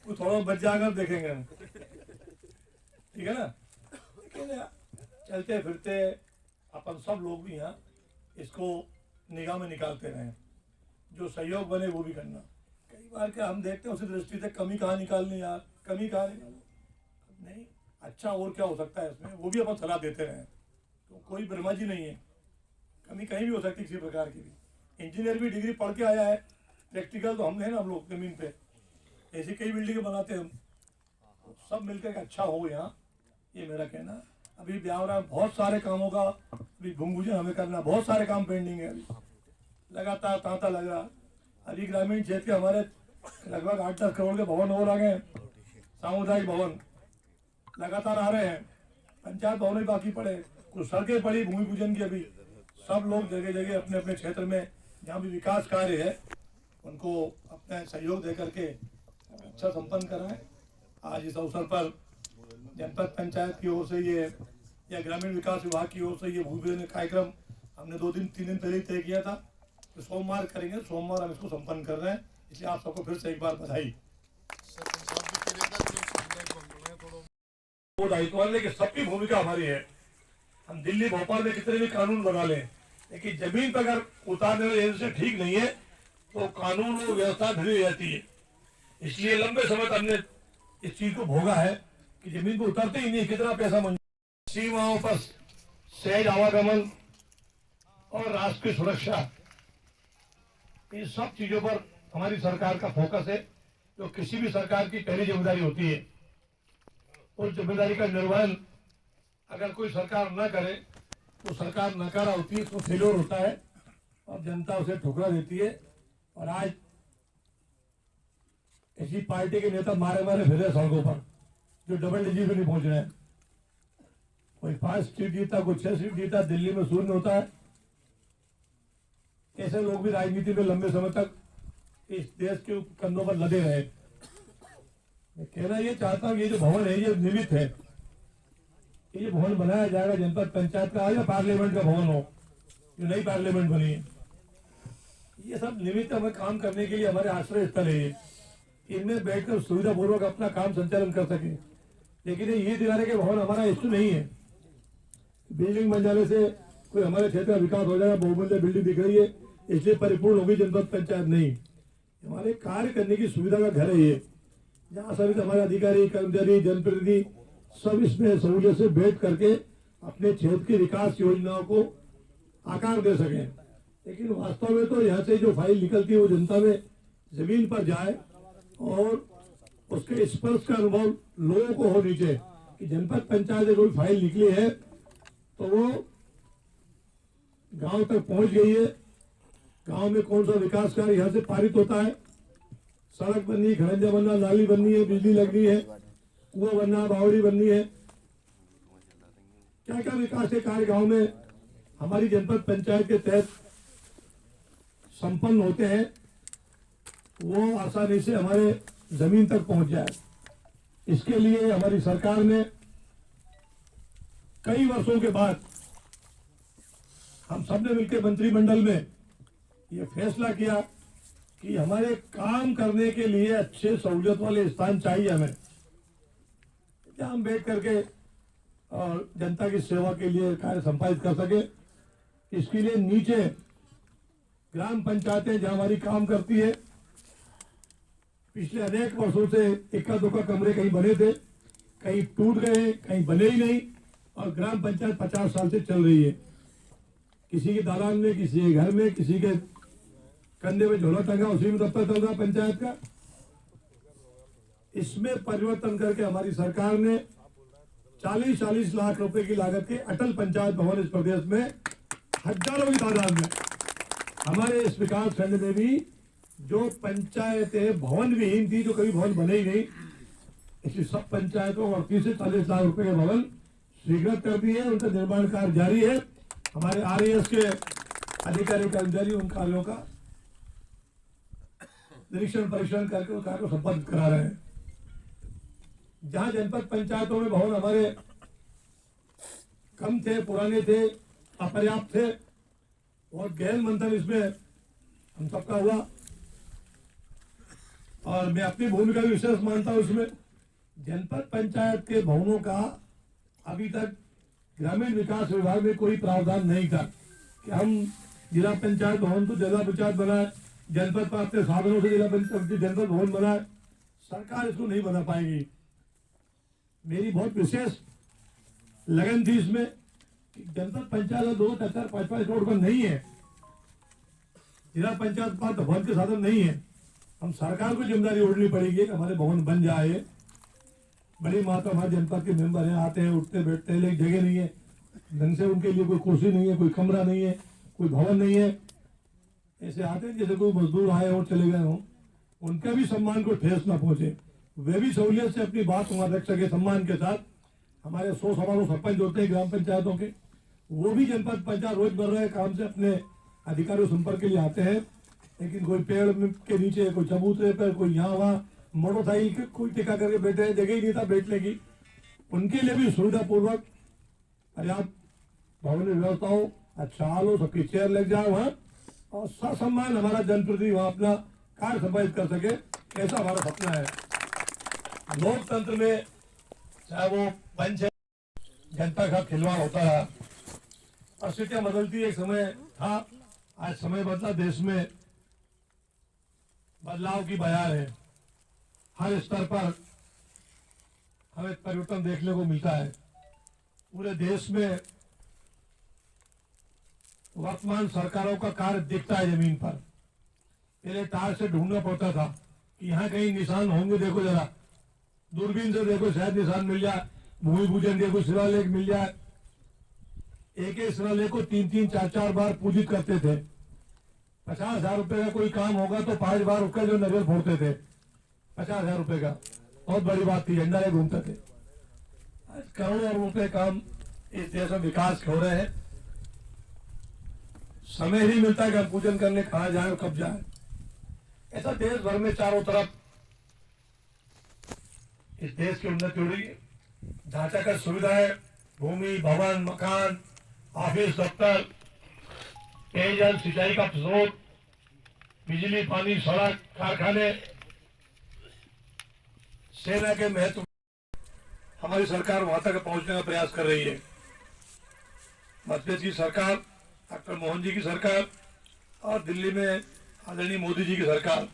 कुछ थोड़ा बच जाएगा देखेंगे हम, ठीक है ना। लेकिन चलते फिरते अपन सब लोग भी यहाँ इसको निगाह में निकालते रहे, जो सहयोग बने वो भी करना। कई बार क्या हम देखते हैं उसी दृष्टि से कमी कहाँ निकालनी यार, कमी कहाँ निकालो, नहीं अच्छा और क्या हो सकता है इसमें, वो भी अपन सलाह देते रहे। तो कोई ब्रह्माजी नहीं है, कमी कहीं भी हो सकती है किसी प्रकार की भी। इंजीनियर भी डिग्री पढ़ के आया है, प्रैक्टिकल तो हमने ना, हम लोग जमीन पे ऐसी कई बिल्डिंग बनाते हैं हम, सब मिलकर के अच्छा हो यहाँ, ये मेरा कहना। अभी ब्यावरा में बहुत सारे कामों का अभी भूमिपूजन हमें करना, बहुत सारे काम पेंडिंग है, अभी लगातार तांता लग रहा। अभी ग्रामीण क्षेत्र के हमारे लगभग 8-10 करोड़ के भवन और आ गए, सामुदायिक भवन लगातार आ रहे हैं, पंचायत भवन भी बाकी पड़े, कुछ सड़कें पड़ी भूमि पूजन की। अभी सब लोग जगह जगह अपने अपने क्षेत्र में जहाँ भी विकास कार्य है उनको अपना सहयोग दे करके अच्छा संपन्न कराएं। आज इस अवसर पर जनपद पंचायत की ओर से ये या ग्रामीण विकास विभाग की ओर से ये भूमि पूजन कार्यक्रम हमने 2-3 दिन पहले ही तय किया था, तो सोमवार करेंगे, सोमवार हम इसको संपन्न कर रहे हैं। इसलिए आप सबको फिर से एक बार बधाई। वो दायित्व है कि सबकी भूमिका हमारी है। हम दिल्ली भोपाल में कितने भी कानून बना लें, लेकिन जमीन पर अगर उतारने वाले से ठीक नहीं है तो कानून और व्यवस्था ढीली रहती है। इसलिए लंबे समय तक हमने इस चीज को भोगा है कि जमीन को उतारते ही नहीं, कितना पैसा मंजूर। सीमाओं पर सहज आवागमन और राष्ट्र की सुरक्षा, इन सब चीजों पर हमारी सरकार का फोकस है, जो किसी भी सरकार की पहली जिम्मेदारी होती है। उस जिम्मेदारी का निर्वहन अगर कोई सरकार न करे तो सरकार नकारा होती है, उसको फेल्योर होता है और जनता उसे ठुकरा देती है। और आज इसी पार्टी के नेता मारे फिरे सड़कों पर, जो डबल डिजिट में नहीं पहुंच रहे हैं। कोई 5 सीट जीता, कोई 6 सीट जीता, दिल्ली में शून्य होता है। ऐसे लोग भी राजनीति में लंबे समय तक इस देश के कंधों पर लदे रहे। मैं कहना ये चाहता हूँ, ये जो भवन है ये निमित्त है, ये भवन बनाया जाएगा जनपद पंचायत का या पार्लियामेंट का भवन हो, जो नई पार्लियामेंट बनी है, ये सब निमित्त हमें काम करने के लिए हमारे आश्रय स्थल है। इनमें बैठकर सुविधा पूर्वक अपना काम संचालन कर सके। लेकिन ये दिलाने के भवन हमारा इश्यू नहीं है। बिल्डिंग बन जाने से कोई हमारे क्षेत्र का विकास हो जाएगा, बहुमंजिला बिल्डिंग दिख रही है इसलिए परिपूर्ण होगी जनपद पंचायत, नहीं। हमारे कार्य करने की सुविधा का घर है ये, जहाँ सभी हमारे अधिकारी, कर्मचारी, जनप्रतिनिधि सब इसमें सहूलियत से बैठ करके अपने क्षेत्र की विकास योजनाओं को आकार दे सके। लेकिन वास्तव में तो यहाँ से जो फाइल निकलती है वो जनता में जमीन पर जाए और उसके स्पर्श का अनुभव लोगों को हो नीचे, कि जनपद पंचायत से कोई फाइल निकली है तो वो गांव तक पहुंच गई है, गांव में कौन सा विकास कार्य यहाँ से पारित होता है, सड़क बननी है, खड़ंजा बनना, नाली बननी है, बिजली लगनी है, कुआं बनना, बावड़ी बननी है, क्या क्या विकास के कार्य गांव में हमारी जनपद पंचायत के तहत संपन्न होते हैं, वो आसानी से हमारे जमीन तक पहुंच जाए। इसके लिए हमारी सरकार ने कई वर्षों के बाद हम सब ने मिलकर मंत्रिमंडल में ये फैसला किया कि हमारे काम करने के लिए अच्छे सहूलियत वाले स्थान चाहिए हमें, जहां हम बैठ करके और जनता की सेवा के लिए कार्य संपादित कर सके। इसके लिए नीचे ग्राम पंचायतें जहां हमारी काम करती है, पिछले अनेक वर्षों से इक्का दुक्का कमरे कहीं बने थे, कहीं टूट गए, कहीं बने ही नहीं, और ग्राम पंचायत 50 साल से चल रही है। किसी के दालान में, किसी के घर में, किसी के कंधे में झोला टंगा, उसी में दफ्तर चल रहा पंचायत का। इसमें परिवर्तन करके हमारी सरकार ने 40-40 लाख रुपए की लागत के अटल पंचायत भवन इस प्रदेश में हजारों की तादाद में, हमारे इस विकास खंड में भी जो पंचायतें भवन विहीन थी, जो कभी भवन बने ही नहीं, इसलिए सब पंचायतों को 38 से 40 लाख रुपए के भवन स्वीकृत कर दिए। उनका निर्माण कार्य जारी है। हमारे RAS के अधिकारी कर्मचारी उन कार्यों का निरीक्षण परीक्षण करके उन कार्य को संपादित करा रहे हैं। जहां जनपद पंचायतों में भवन हमारे कम थे, पुराने थे, अपर्याप्त थे, और गहन मंथन इसमें हम सबका हुआ, और मैं अपनी भूमिका भी विशेष मानता हूं इसमें। जनपद पंचायत के भवनों का अभी तक ग्रामीण विकास विभाग में कोई प्रावधान नहीं था कि हम जिला पंचायत भवन तो जिला पंचायत बनाए, जनपद पर अपने साधनों से जिला पंचायत जनपद भवन बनाए। सरकार इसको नहीं बना पाएगी। मेरी बहुत विशेष लगन थी इसमें कि जनपद पंचायत 2, 4, 5 रोड पर नहीं है, जिला पंचायत पास भवन के साधन नहीं है। हम सरकार को जिम्मेदारी उठानी पड़ेगी कि हमारे भवन बन जाए। बड़ी मात्रा हमारे जनपद के मेंबर हैं, आते हैं, उठते बैठते हैं, लेकिन जगह नहीं है ढंग से, उनके लिए कोई कुर्सी नहीं है, कोई कमरा नहीं है, कोई भवन नहीं है। ऐसे आते हैं जैसे कोई मजदूर आए और चले गए हों, उनका भी सम्मान को ठेस न पहुंचे। वे भी सहूलियत से अपनी बात वहां रख सके सम्मान के साथ। हमारे 100 सरपंच होते हैं ग्राम पंचायतों के, वो भी जनपद पंचायत रोजमर्रा के काम से अपने अधिकारियों संपर्क के लिए आते हैं, लेकिन कोई पेड़ के नीचे, कोई चबूतरे पर, कोई यहाँ वहाँ मोटरसाइकिल कोई टिका करके बैठे हैं, जगह ही नहीं था बैठने की। उनके लिए भी सुविधा पूर्वक पर्याप्त भवन व्यवस्था हो, अच्छा हाल हो, सबकी चेयर लग जाए वहाँ, और ससम्मान हमारा जनप्रतिनिधि वहाँ अपना कार्य संपादित कर सके, ऐसा हमारा सपना है। लोकतंत्र में चाहे वो पंच है, जनता का खिलवाड़ होता रहा, परिस्थितियां बदलती। एक समय था, आज समय बदला, देश में बदलाव की बयार है। हर स्तर पर हमें परिवर्तन देखने को मिलता है। पूरे देश में वर्तमान सरकारों का कार्य दिखता है जमीन पर। पहले तार से ढूंढना पड़ता था कि यहाँ कहीं निशान होंगे, देखो जरा, दूरबीन से देखो, शायद निशान मिल जाए, भूमि पूजन के कोई शिलालेख मिल जाए। एक शिलालेख को 3-3, 4-4 बार पूजित करते थे। 50,000 रुपए का कोई काम होगा तो 5 बार उसका जो नजर फोड़ते थे। 50,000 रुपए का बहुत बड़ी बात थी, झंडा ले घूमते थे। आज करोड़ों रुपए काम इस देश में विकास हो रहे हैं। समय ही मिलता है कि हम पूजन करने कहाँ जाए और कब जाए। ऐसा देश भर में चारों तरफ इस देश की उन्नति हो रही है। ढांचागत सुविधाएं, भूमि, भवन, मकान, ऑफिस, दफ्तर, पेयजल, सिंचाई का स्रोत, बिजली, पानी, सड़क, कारखाने, सेना के महत्व, हमारी सरकार वहां तक पहुंचने का प्रयास कर रही है। मध्य प्रदेश की सरकार, डॉक्टर मोहन जी की सरकार, और दिल्ली में आदरणीय मोदी जी की सरकार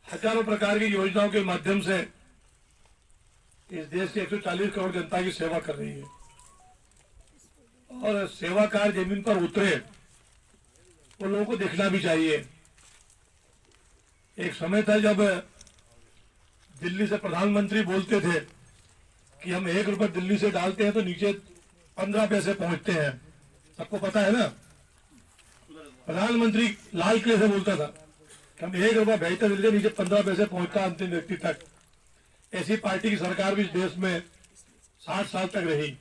हजारों प्रकार की योजनाओं के माध्यम से इस देश के 140 करोड़ जनता की सेवा कर रही है। और सेवा कार्य जमीन पर उतरे, वो लोगों को देखना भी चाहिए। एक समय था जब दिल्ली से प्रधानमंत्री बोलते थे कि हम 1 रुपए दिल्ली से डालते हैं तो नीचे 15 पैसे पहुंचते हैं। सबको पता है ना, प्रधानमंत्री लाल किले से बोलता था कि हम 1 रुपया भेजते दिल्ली, नीचे 15 पैसे पहुंचता अंतिम व्यक्ति तक। ऐसी पार्टी की सरकार भी इस देश में 60 साल तक रही।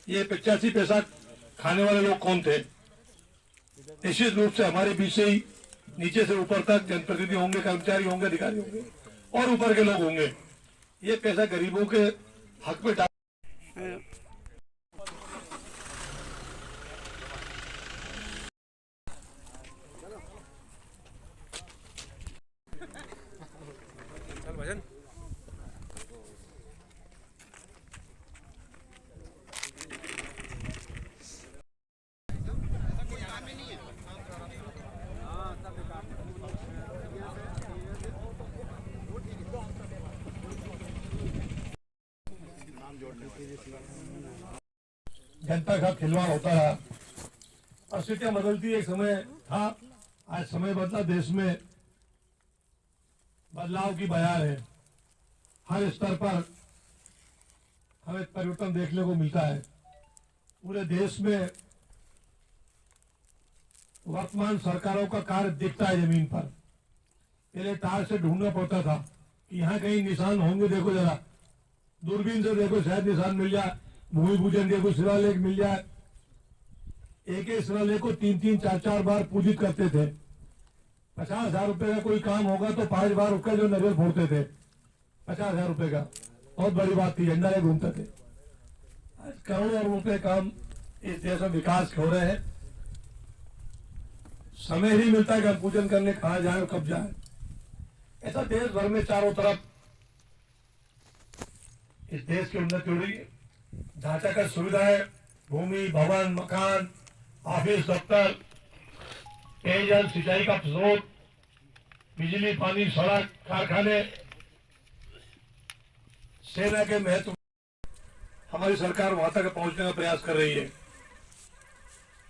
ये 85 पैसा खाने वाले लोग कौन थे? निश्चित रूप से हमारे बीच से ही नीचे से ऊपर तक जनप्रतिनिधि होंगे, कर्मचारी होंगे, अधिकारी होंगे और ऊपर के लोग होंगे। ये पैसा गरीबों के हक में जनता का खिलवाड़ होता रहा। परिस्थितियां बदलती, एक समय था, आज समय बदला, देश में बदलाव की बयार है। हर स्तर पर हमें परिवर्तन देखने को मिलता है। पूरे देश में वर्तमान सरकारों का कार्य दिखता है जमीन पर। पहले तार से ढूंढना पड़ता था कि यहाँ कहीं निशान होंगे, देखो जरा दूरबीन से देखो, शायद निशान मिल जाए, भूमि पूजन के कोई शिलालेख मिल जाए। एक एक शिलालेख को 3-3, 4-4 बार पूजित करते थे। 50,000 रुपए का कोई काम होगा तो 5 बार उसका जो नजर फोड़ते थे। 50,000 रुपए का बहुत बड़ी बात थी, झंडा ले घूमते थे। आज करोड़ों रुपए काम इस देश में विकास हो रहे हैं। समय ही मिलता है कि हम पूजन करने कहा जाए और कब जाए। ऐसा देश भर में चारों तरफ इस देश की उन्नति हो रही है। ढांचागत सुविधाएं, भूमि, भवन, मकान, ऑफिस, दफ्तर, पेयजल, सिंचाई का स्रोत, बिजली, पानी, सड़क, कारखाने, सेना के महत्व, हमारी सरकार वहां तक पहुंचने का प्रयास कर रही है।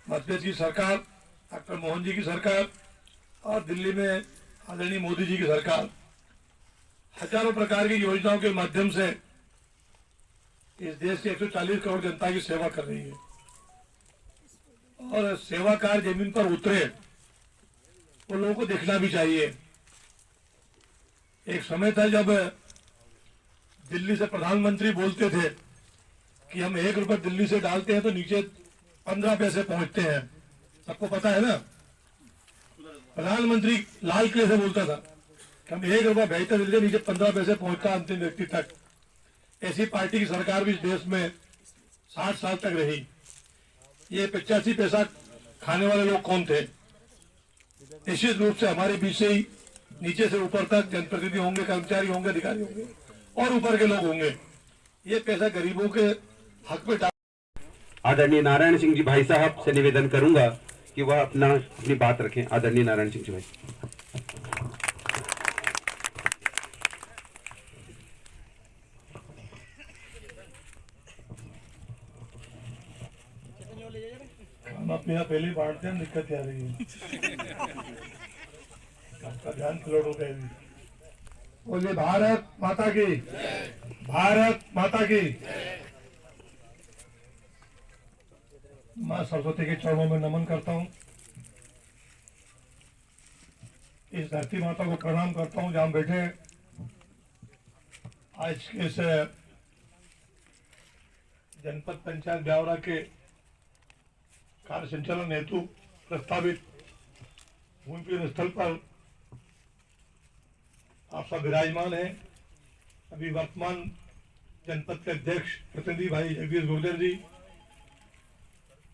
मध्य प्रदेश की सरकार, डॉक्टर मोहन जी की सरकार और दिल्ली में आदरणीय मोदी जी की सरकार हजारों प्रकार की योजनाओं के माध्यम से इस देश के 140 करोड़ जनता की सेवा कर रही है। और सेवा कार्य जमीन पर उतरे, वो लोगों को देखना भी चाहिए। एक समय था जब दिल्ली से प्रधानमंत्री बोलते थे कि हम 1 रुपए दिल्ली से डालते हैं तो नीचे 15 पैसे पहुंचते हैं। सबको पता है ना, प्रधानमंत्री लाल किले से बोलता था कि हम 1 रुपया भेजते दिल्ली से नीचे 15 पैसे पहुंचता अंतिम व्यक्ति तक। ऐसी पार्टी की सरकार भी इस देश में 60 साल तक रही। ये 85 पैसा खाने वाले लोग कौन थे? निश्चित रूप से हमारे बीच से ही नीचे से ऊपर तक जनप्रतिनिधि होंगे, कर्मचारी होंगे, अधिकारी होंगे और ऊपर के लोग होंगे। ये पैसा गरीबों के हक में। आदरणीय नारायण सिंह जी भाई साहब से निवेदन करूंगा कि वह अपनी बात रखें। आदरणीय नारायण सिंह जी भाई। हम अपने यहाँ पहले बांटते हैं, दिक्कत आ रही है। आपका ध्यान फ्लोट हो गया। बोलिए भारत माता की, भारत माता की। माँ सरस्वती के चरणों में नमन करता हूँ। इस धरती माता को प्रणाम करता हूँ जहाँ बैठे आज के इस जनपद पंचायत ब्यावरा के कार्य संचालन हेतु प्रस्तावित भूमि पूजन स्थल पर आप सब विराजमान हैं। अभी वर्तमान जनपद के अध्यक्ष प्रतिनिधि भाई जगदीश गुर्जर जी,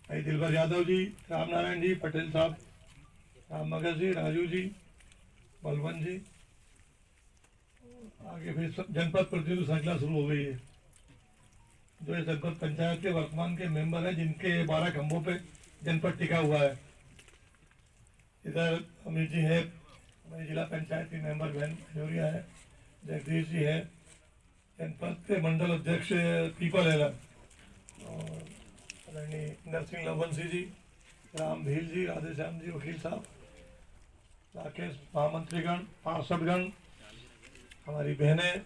भाई दिलबर यादव जी, राम नारायण जी, पटेल साहब, राम मगज जी, राजू जी, बलवंत जी, आगे फिर जनपद प्रतिनिधि श्रृंखला शुरू हो गई है। जो इस जनपद पंचायत के वर्तमान के मेंबर हैं, जिनके 12 खंभों पे जनपद टिका हुआ है। इधर अमित जी है, हमारी जिला पंचायत की मेंबर बहन खजूरिया है, जगदीश जी है, जनपद के मंडल अध्यक्ष पीपल है, और नरसिंह लवंशी जी, राम भील जी, राधेश्याम जी, वकील साहब, राकेश महामंत्रीगण, पार्षदगण, हमारी बहनें,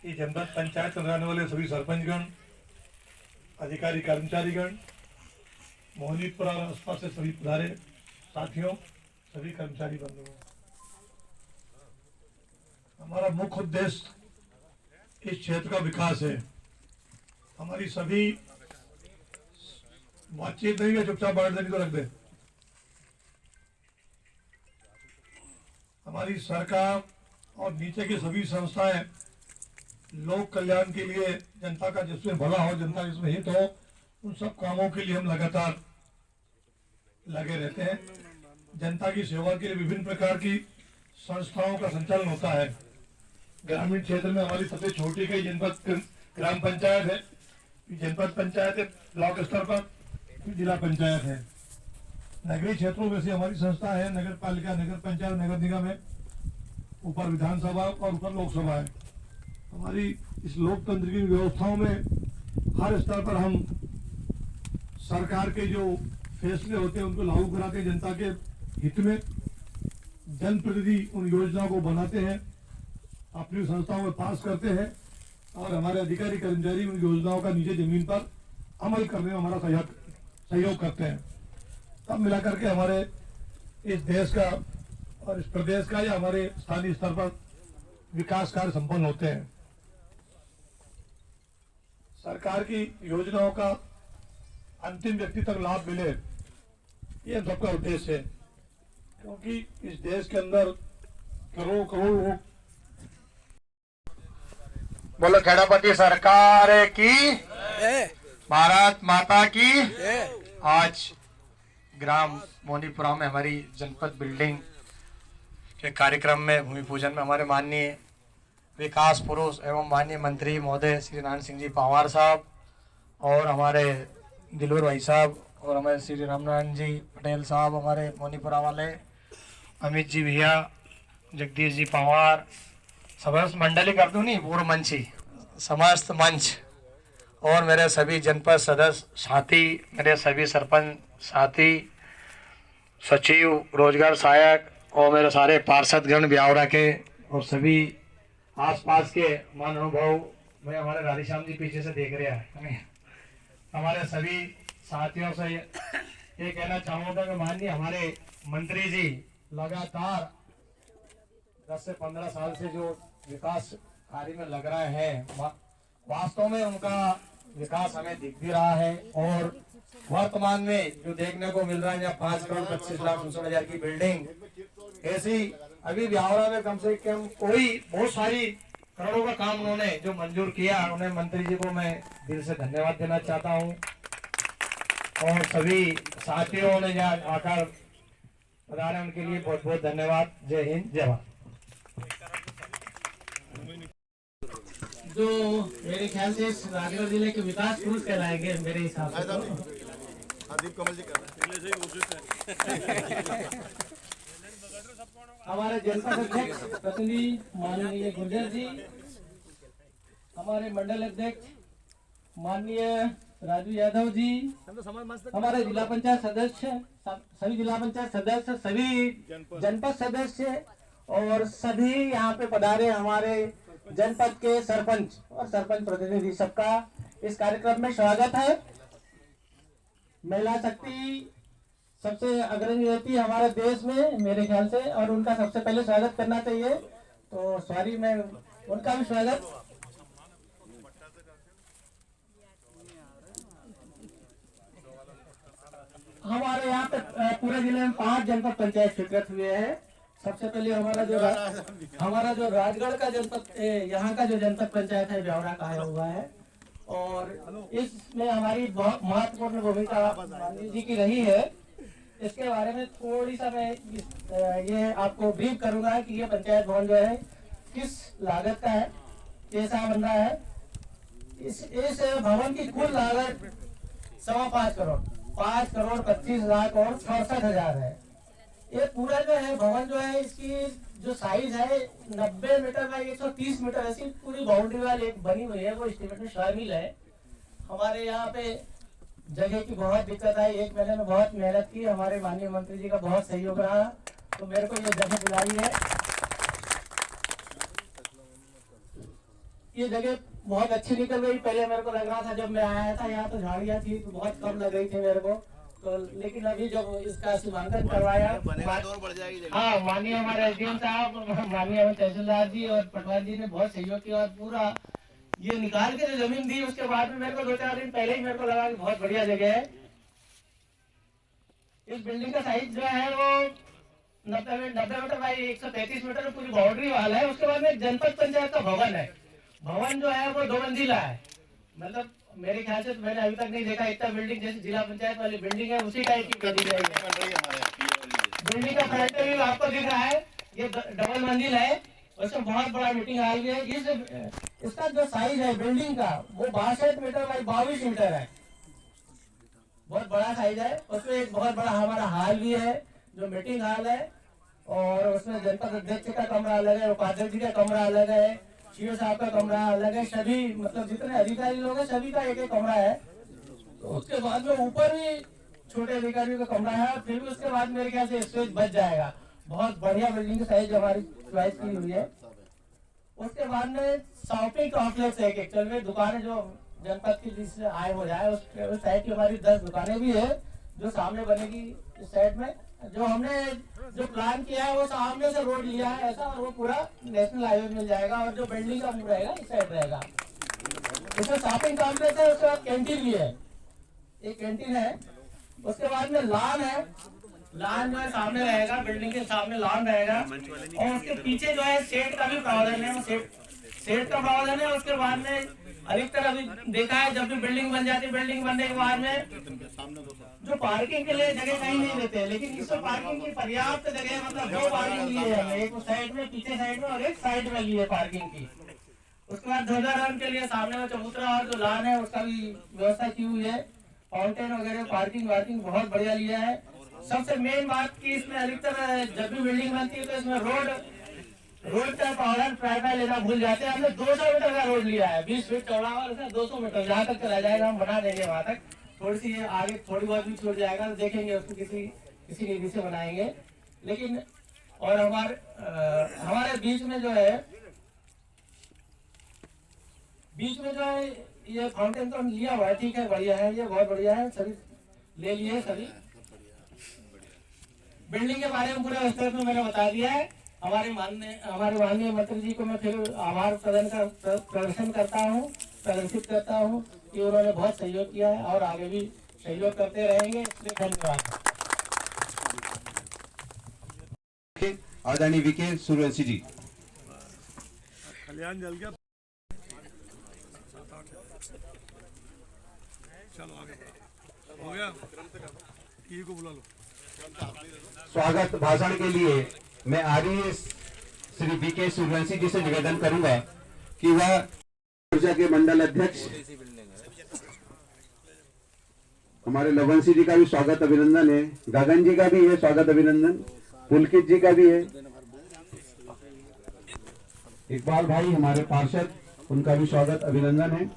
ये जनपद पंचायत में रहने वाले सभी सरपंचगण, अधिकारी कर्मचारीगण, मोहनीपुर और आसपास से सभी पधारे साथियों, सभी कर्मचारी बंधुओं। हमारा मुख्य उद्देश्य इस क्षेत्र का विकास है। हमारी सभी बातचीत नहीं है, चुपचाप बांट देने को रख दे। हमारी सरकार और नीचे की सभी संस्थाएं लोक कल्याण के लिए, जनता का जिसमें भला हो, जनता जिसमें हित हो, उन सब कामों के लिए हम लगातार लगे रहते हैं। जनता की सेवा के लिए विभिन्न प्रकार की संस्थाओं का संचालन होता है। ग्रामीण क्षेत्र में हमारी सबसे छोटी कई जनपद ग्राम पंचायत है, जनपद पंचायत है, ब्लॉक स्तर पर जिला पंचायत है। नगरीय क्षेत्रों में से हमारी संस्था है, नगर पालिका, नगर पंचायत, नगर निगम है, ऊपर विधानसभा और ऊपर लोकसभा है। हमारी इस लोकतंत्र की व्यवस्थाओं में हर स्तर पर हम सरकार के जो फैसले होते हैं उनको लागू कराते हैं जनता के हित में। जनप्रतिनिधि उन योजनाओं को बनाते हैं, अपनी संस्थाओं में पास करते हैं और हमारे अधिकारी कर्मचारी उन योजनाओं का नीचे जमीन पर अमल करने में हमारा सहयोग करते हैं। तब मिलाकर के हमारे इस देश का और इस प्रदेश का या हमारे स्थानीय स्तर पर विकास कार्य संपन्न होते हैं। सरकार की योजनाओं का अंतिम व्यक्ति तक लाभ मिले, ये सबका उद्देश्य है, क्योंकि इस देश के अंदर करोड़ करोड़ लोग। बोलो खेड़ापति सरकार की, भारत माता की। आज ग्राम मोनीपुरा में हमारी जनपद बिल्डिंग के कार्यक्रम में भूमि पूजन में हमारे माननीय विकास पुरुष एवं माननीय मंत्री महोदय श्री नारायण सिंह जी पंवार साहब और हमारे दिलवर भाई साहब और हमारे श्री रामनारायण जी पटेल साहब, हमारे मोनीपुरा वाले अमित जी भैया, जगदीश जी पंवार, समस्त मंडली कर दूँ नहीं, पूर्व मंची, समस्त मंच और मेरे सभी जनपद सदस्य साथी, मेरे सभी सरपंच साथी, सचिव, रोजगार सहायक और मेरे सारे पार्षदगण ब्यावरा के और सभी आसपास के महानुभाव, मैं हमारे राधेश्याम जी पीछे से देख रहे हैं, हमारे सभी साथियों से ये कहना चाहूँगा कि माननीय हमारे मंत्री जी लगातार 10 से 15 साल से जो विकास कार्य में लग रहा है, वास्तव में उनका विकास हमें दिख भी रहा है। और वर्तमान में जो देखने को मिल रहा है, यहाँ 5 करोड़ 25 लाख 59,000 की बिल्डिंग, ऐसी अभी ब्यावरा में कम से कम कोई बहुत सारी करोड़ों का काम उन्होंने जो मंजूर किया, उन्हें मंत्री जी को मैं दिल से धन्यवाद देना चाहता हूँ और सभी साथियों ने यहाँ आकर पधारे उनके लिए बहुत बहुत धन्यवाद। जय हिंद, जय भारत। जो मेरे ख्याल से इस राजगढ़ जिले के विकास पुरुष कहलाएंगे मेरे हिसाब से। कमल जी हमारे जनपद अध्यक्ष प्रतिनिधि माननीय गुर्जर जी, हमारे मंडल अध्यक्ष माननीय राजू यादव जी, हमारे जिला पंचायत सदस्य, सभी जिला पंचायत सदस्य, सभी जनपद सदस्य और सभी यहाँ पे पधारे हमारे जनपद के सरपंच और सरपंच प्रतिनिधि, सबका इस कार्यक्रम में स्वागत है। महिला शक्ति सबसे अग्रणी रहती है हमारे देश में मेरे ख्याल से, और उनका सबसे पहले स्वागत करना चाहिए, तो सॉरी मैं उनका भी स्वागत। हमारे यहाँ पे पूरे जिले में 5 जनपद पंचायत स्वीकृत हुए हैं। सबसे पहले हमारा जो राजगढ़ का जनपद, यहाँ का जो जनपद पंचायत है ब्यावरा का आया हुआ है, और इसमें हमारी बहुत महत्वपूर्ण भूमिका माननीय जी की रही है। इसके बारे में थोड़ी सा मैं ये आपको ब्रीफ करूंगा कि ये पंचायत भवन जो है किस लागत का है, कैसा बन रहा है। इस भवन की कुल लागत 5.25 करोड़, 5 करोड़ 25 लाख और 67,000 है। ये पूरा जो है भवन जो है, इसकी जो साइज है 90 मीटर बाई 130 मीटर ऐसी पूरी बाउंड्री वाल एक बनी हुई है, वो एस्टीमेट में शामिल है। हमारे यहाँ पे जगह की बहुत दिक्कत आई, 1 महीने में बहुत मेहनत की, हमारे माननीय मंत्री जी का बहुत सहयोग रहा, तो मेरे को ये जगह दिलाई है। ये जगह बहुत अच्छी निकल गई। पहले मेरे को लग रहा था जब मैं आया था यहाँ तो झाड़ियाँ थी तो बहुत कम लग गई थी मेरे को, तो लेकिन अभी जब इसका सीमांकन करवाया, हाँ माननीय हमारे एसडीएम साहब, माननीय हमारे तहसीलदार जी और पटवारी जी ने बहुत सहयोग किया और पूरा ये निकाल के जो जमीन दी उसके बाद में मेरे को 2-4 दिन पहले ही मेरे को लगा कि बहुत बढ़िया जगह है। इस बिल्डिंग का साइज जो है वो 90 मीटर बाई 133 मीटर पूरी बाउंड्री वाला है। उसके बाद में जनपद पंचायत का भवन है। भवन जो है वो 2 मंजिला है, मतलब मेरे ख्याल से तो मैंने अभी तक नहीं देखा इतना बिल्डिंग जैसे जिला पंचायत वाली बिल्डिंग है उसी टाइप की बनी जाएगी। बिल्डिंग का फ्रंट भी आपको दिख रहा है, ये डबल मंजिल है, उसमें बहुत बड़ा मीटिंग हॉल भी है। इसका जो साइज है बिल्डिंग का वो 62 मीटर बाई 22 मीटर है, बहुत बड़ा साइज है। उसमें एक बहुत बड़ा हमारा हॉल भी है जो मीटिंग हॉल है, और उसमें जनपद अध्यक्ष का कमरा अलग है, उपाध्यक्ष जी का कमरा अलग है, सीओ साहब का कमरा अलग है, सभी मतलब जितने अधिकारी लोग हैं सभी का एक एक कमरा है। तो उसके बाद में ऊपर भी छोटे अधिकारियों का कमरा है, फिर भी उसके बाद मेरे ख्याल से स्पेस बच जाएगा। बहुत बढ़िया बिल्डिंग की साइज हमारी चॉइस की हुई है। उसके बाद में शॉपिंग कॉम्प्लेक्स है, एक्चुअल में दुकानें जो जनपद की जिससे आय हो जाए उस साइड की हमारी 10 दुकानें भी है जो सामने बनेगी इस साइड में। जो हमने जो प्लान किया है वो सामने से रोड लिया है ऐसा, और वो पूरा नेशनल हाईवे मिल जाएगा, और जो बिल्डिंग का मुंह रहेगा इस साइड रहेगा। उसमें शॉपिंग कॉम्प्लेक्स है, उसके बाद कैंटीन भी है, एक कैंटीन है। उसके बाद में लॉन है, लॉन जो है सामने रहेगा, बिल्डिंग के सामने लॉन रहेगा, और उसके पीछे जो है शेड का भी प्रावधान है, शेड का प्रावधान है। उसके बाद में अधिकतर अभी देखा है जब भी बिल्डिंग बन जाती है, बिल्डिंग बनने के बाद में जो पार्किंग के लिए जगह कहीं नहीं देते, लेकिन इसमें पार्किंग की पर्याप्त जगह, मतलब 2 पार्किंग लिए हैं, एक साइड में पीछे साइड में और एक साइड में लिए पार्किंग की। उसके बाद ध्वजारोहण के लिए सामने में चबूतरा और जो लॉन है उसका भी व्यवस्था की हुई है, फाउंटेन वगैरह, पार्किंग वार्किंग बहुत बढ़िया लिया है। सबसे मेन बात की इसमें अधिकतर जब भी बिल्डिंग बनती है तो इसमें रोड का प्रावधान प्राय लेना भूल जाते हैं। हमने 200 मीटर का रोड लिया है, 20 फीट चौड़ा और उसमें 200 मीटर जहाँ तक चला जाएगा हम बना देंगे वहाँ तक। थोड़ी सी आगे थोड़ी बहुत भी छूट जाएगा तो देखेंगे उसको किसी निधि से बनाएंगे। लेकिन और हमारे बीच में जो है ये फाउंटेन तो लिया हुआ है, ठीक है, बढ़िया है, ये बहुत बढ़िया है, सभी ले लिए सभी। बिल्डिंग के बारे में पूरे विस्तार में मैंने बता दिया है। हमारे माननीय मंत्री जी को मैं फिर आभार प्रदर्शित करता हूँ कि उन्होंने बहुत सहयोग किया है और आगे भी सहयोग करते रहेंगे, इसलिए धन्यवाद। आदरणीय वीके सूर्यवंशी जी। कल्याण जल गया, चलो आगे हो गया, को बुला लो। स्वागत भाषण के लिए मैं आरईएस श्री वीके सूर्यवंशी जी से निवेदन करूंगा कि वह ऊर्जा के मंडल अध्यक्ष हमारे लवंशी जी का भी स्वागत अभिनंदन है, गगन जी का भी है स्वागत अभिनंदन, पुलकित जी का भी है, इकबाल भाई हमारे पार्षद उनका भी स्वागत अभिनंदन है।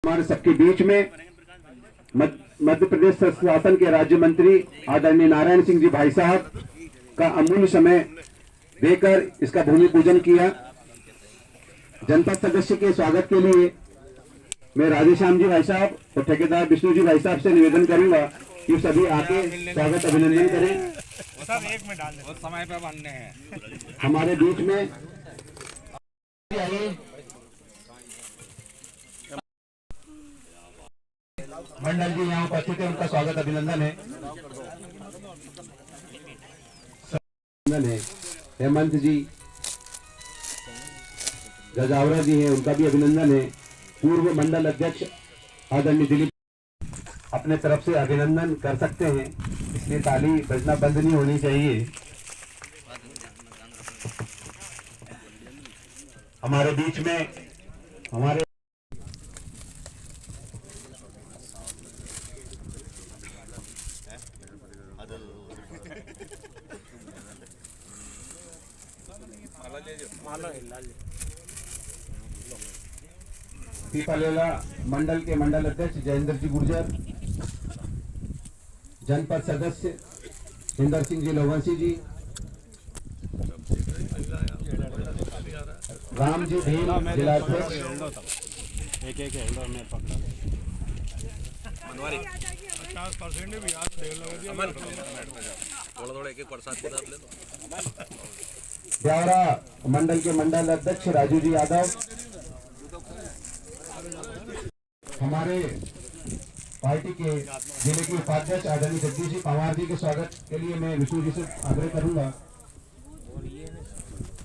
हमारे सबके बीच में मध्य प्रदेश शासन के राज्य मंत्री आदरणीय नारायण सिंह जी भाई साहब का अमूल्य समय देकर इसका भूमि पूजन किया। जनपद सदस्य के स्वागत के लिए मैं राधेश्याम जी भाई साहब और ठेकेदार विष्णु जी भाई साहब से निवेदन करूंगा कि सभी आके स्वागत अभिनंदन करें। एक में डाल दे, समय पे बनने हैं। हमारे बीच में मंडल जी यहाँ उपस्थित है, उनका स्वागत अभिनंदन है। हेमंत जी गजावरा जी हैं, उनका भी अभिनंदन है। पूर्व मंडल अध्यक्ष आदरणीय दिलीप अपने तरफ से अभिनंदन कर सकते हैं, इसलिए ताली बजना बंद नहीं होनी चाहिए। हमारे बीच में हमारे पीपलेला मंडल के मंडल अध्यक्ष जयेंद्र जी गुर्जर, जनपद सदस्य इंदर सिंह जी लवंशी जी, राम जी भील जिलाध्यक्ष, एक में पकड़ा 50% भी यार थोड़ा एक प्रसाद के साथ ले लो। ब्यावरा मंडल के मंडल अध्यक्ष राजू जी यादव, हमारे पार्टी के जिले के उपाध्यक्ष आदरणीय जगदीश जी पवार जी के स्वागत के लिए मैं विष्णु जी से आग्रह करूंगा।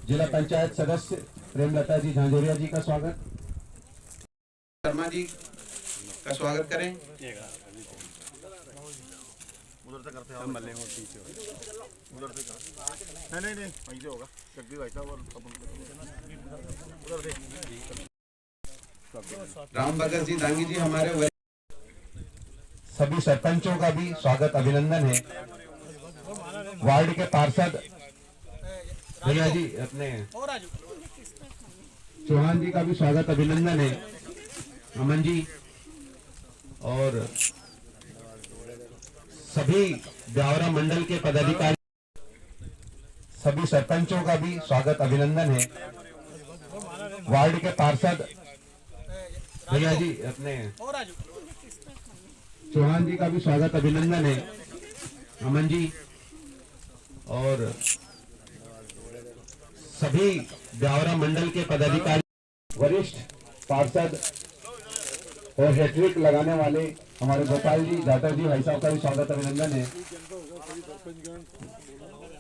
जिला पंचायत सदस्य प्रेमलता जी झांझोरिया जी का स्वागत, शर्मा जी का स्वागत करें। उधर से करते हैं, मल्ले हो पीछे उधर से कर, नहीं वहीं से होगा। जगदीश भाई साहब और उधर से राम भगत जी दांगी जी हमारे सभी सरपंचों का भी स्वागत अभिनंदन है। वार्ड के पार्षद भैया जी अपने चौहान जी का भी स्वागत अभिनंदन है। अमन जी और सभी ब्यावरा मंडल के पदाधिकारी, सभी सरपंचों का भी स्वागत अभिनंदन है। वार्ड के पार्षद भैया जी अपने चौहान जी का भी स्वागत अभिनंदन है। अमन जी और सभी ब्यावरा मंडल के पदाधिकारी, वरिष्ठ पार्षद और हैट्रिक लगाने वाले हमारे गोपाल जी जाटव जी भाई साहब का भी स्वागत अभिनंदन है।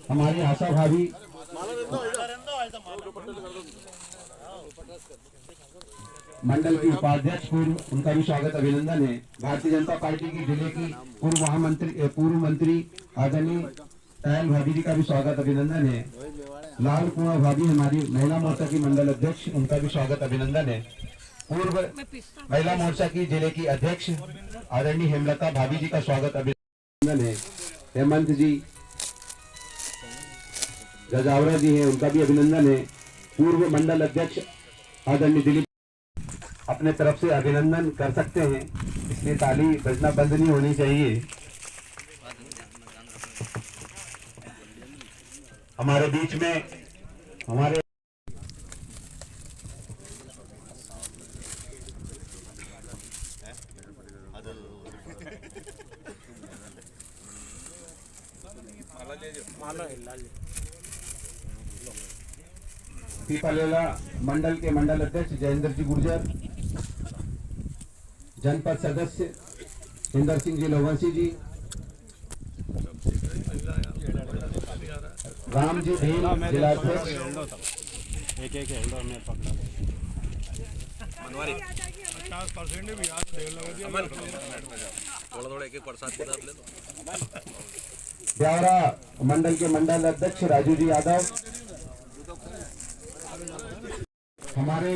हमारी आशा भाभी मंडल की उपाध्यक्ष पूर्व, उनका भी स्वागत अभिनंदन है। भारतीय जनता पार्टी की जिले की पूर्व मंत्री आदरणीय तायल भाभी जी का भी स्वागत अभिनंदन है। लाल कुआं भाभी हमारी महिला मोर्चा की मंडल अध्यक्ष, उनका भी स्वागत अभिनंदन है। पूर्व महिला मोर्चा की जिले की अध्यक्ष आदरणीय हेमलता भाभी जी का स्वागत अभिनंदन है। हेमंत जी गजावरा जी हैं, उनका भी अभिनंदन है। पूर्व मंडल अध्यक्ष आदरणीय दिलीप अपने तरफ से अभिनंदन कर सकते हैं, इसलिए ताली बजना बंद नहीं होनी चाहिए। हमारे बीच में हमारे पीपलेला मंडल के मंडल अध्यक्ष जयेंद्र जी गुर्जर, जनपद सदस्य इंदर सिंह जी लोवंसी जी, राम जी भील जिलाध्यक्ष, थोड़ा एक प्रसाद के साथ ले लो। ब्यावरा मंडल के मंडल अध्यक्ष राजू जी यादव, हमारे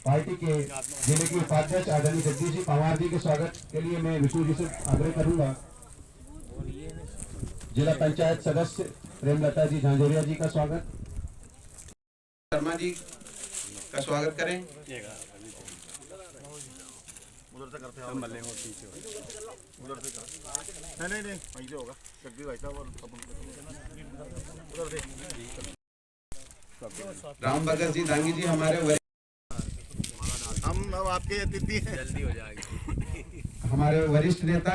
पार्टी के जिले के उपाध्यक्ष आदरणीय जगदीश जी पंवार जी के स्वागत के लिए मैं विष्णु जी से आग्रह करूंगा। जिला पंचायत सदस्य प्रेमलता जी झांझोरिया जी का स्वागत, शर्मा जी का स्वागत करें। उधर से करते हैं उधर से नहीं वहीं से होगा जगदीश भाई साहब और उधर से राम भगत जी दांगी जी हमारे हम अब आपके अतिथि हैं, जल्दी हो जाएगी। हमारे वरिष्ठ नेता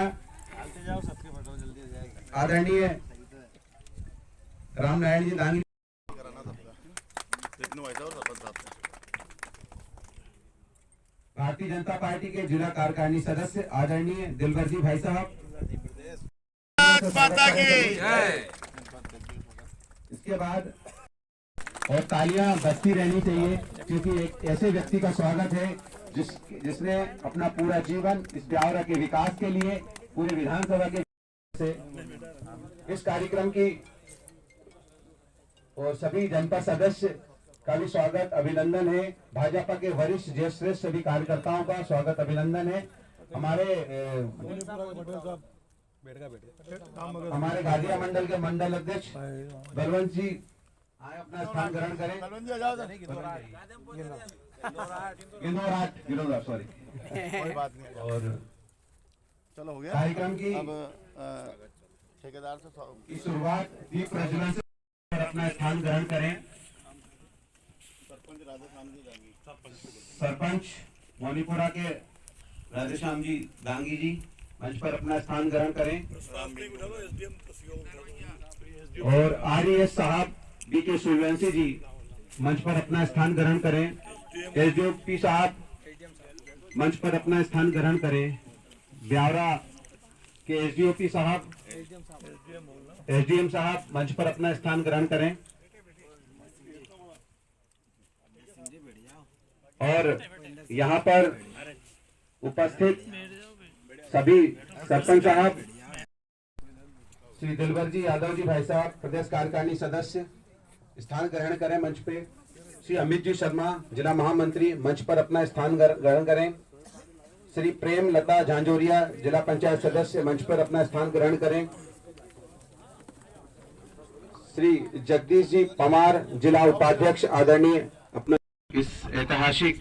आदरणीय राम नारायण जी दांगी, भारतीय जनता पार्टी के जिला कार्यकारिणी सदस्य आदरणीय दिलबर जी भाई साहब, माता की इसके बाद और तालियां बजती रहनी चाहिए, क्योंकि एक ऐसे व्यक्ति का स्वागत है जिसने अपना पूरा जीवन इस ब्यावरा के विकास के लिए पूरे विधानसभा के से इस कार्यक्रम की और सभी जनपद सदस्य का भी स्वागत अभिनंदन है। भाजपा के वरिष्ठ ज्येष्ठ सभी कार्यकर्ताओं का स्वागत अभिनंदन है। हमारे घाघिया मंडल के मंडल अध्यक्ष बलवंत जी आए अपना स्थान ग्रहण करें। गिनोराट सॉरी, कोई बात नहीं और चलो हो गया कार्यक्रम की अब ठेकेदार से की शुरुआत दीप प्रज्वलन से अपना स्थान ग्रहण करें। सरपंच मोनीपुरा के राधेश्याम जी दांगी जी मंच पर अपना स्थान ग्रहण करें। और RES साहब BK सूर्यवंशी जी मंच पर अपना स्थान ग्रहण करें। SDOP साहब मंच पर अपना स्थान ग्रहण करें। ब्यावरा के SDOP साहब, SDM साहब मंच पर अपना स्थान ग्रहण करें। और यहाँ पर उपस्थित सभी सरपंच साहब, श्री दिलबर जी यादव जी भाई साहब प्रदेश कार्यकारिणी सदस्य स्थान ग्रहण करें मंच पे। श्री अमित जी शर्मा जिला महामंत्री मंच पर अपना स्थान ग्रहण करें। श्री प्रेम लता झांझोरिया जिला पंचायत सदस्य मंच पर अपना स्थान ग्रहण करें। श्री जगदीश जी पमार, जिला उपाध्यक्ष आदरणीय अपना। इस ऐतिहासिक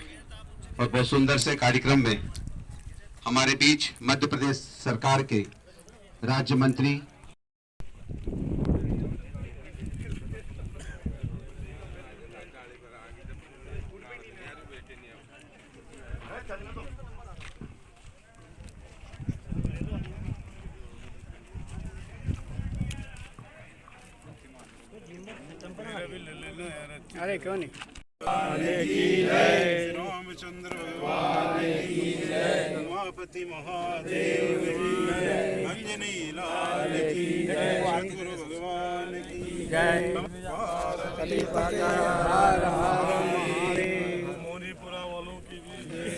और बहुत सुंदर से कार्यक्रम में हमारे बीच मध्य प्रदेश सरकार के राज्य मंत्री अरे क्यों नहीं। रामचंद्र भगवान की जय, उमापति महादेव की जय, अंजनी लाल की जय, सतगुरु भगवान की जय। मोनीपुरा वालों की भी जय,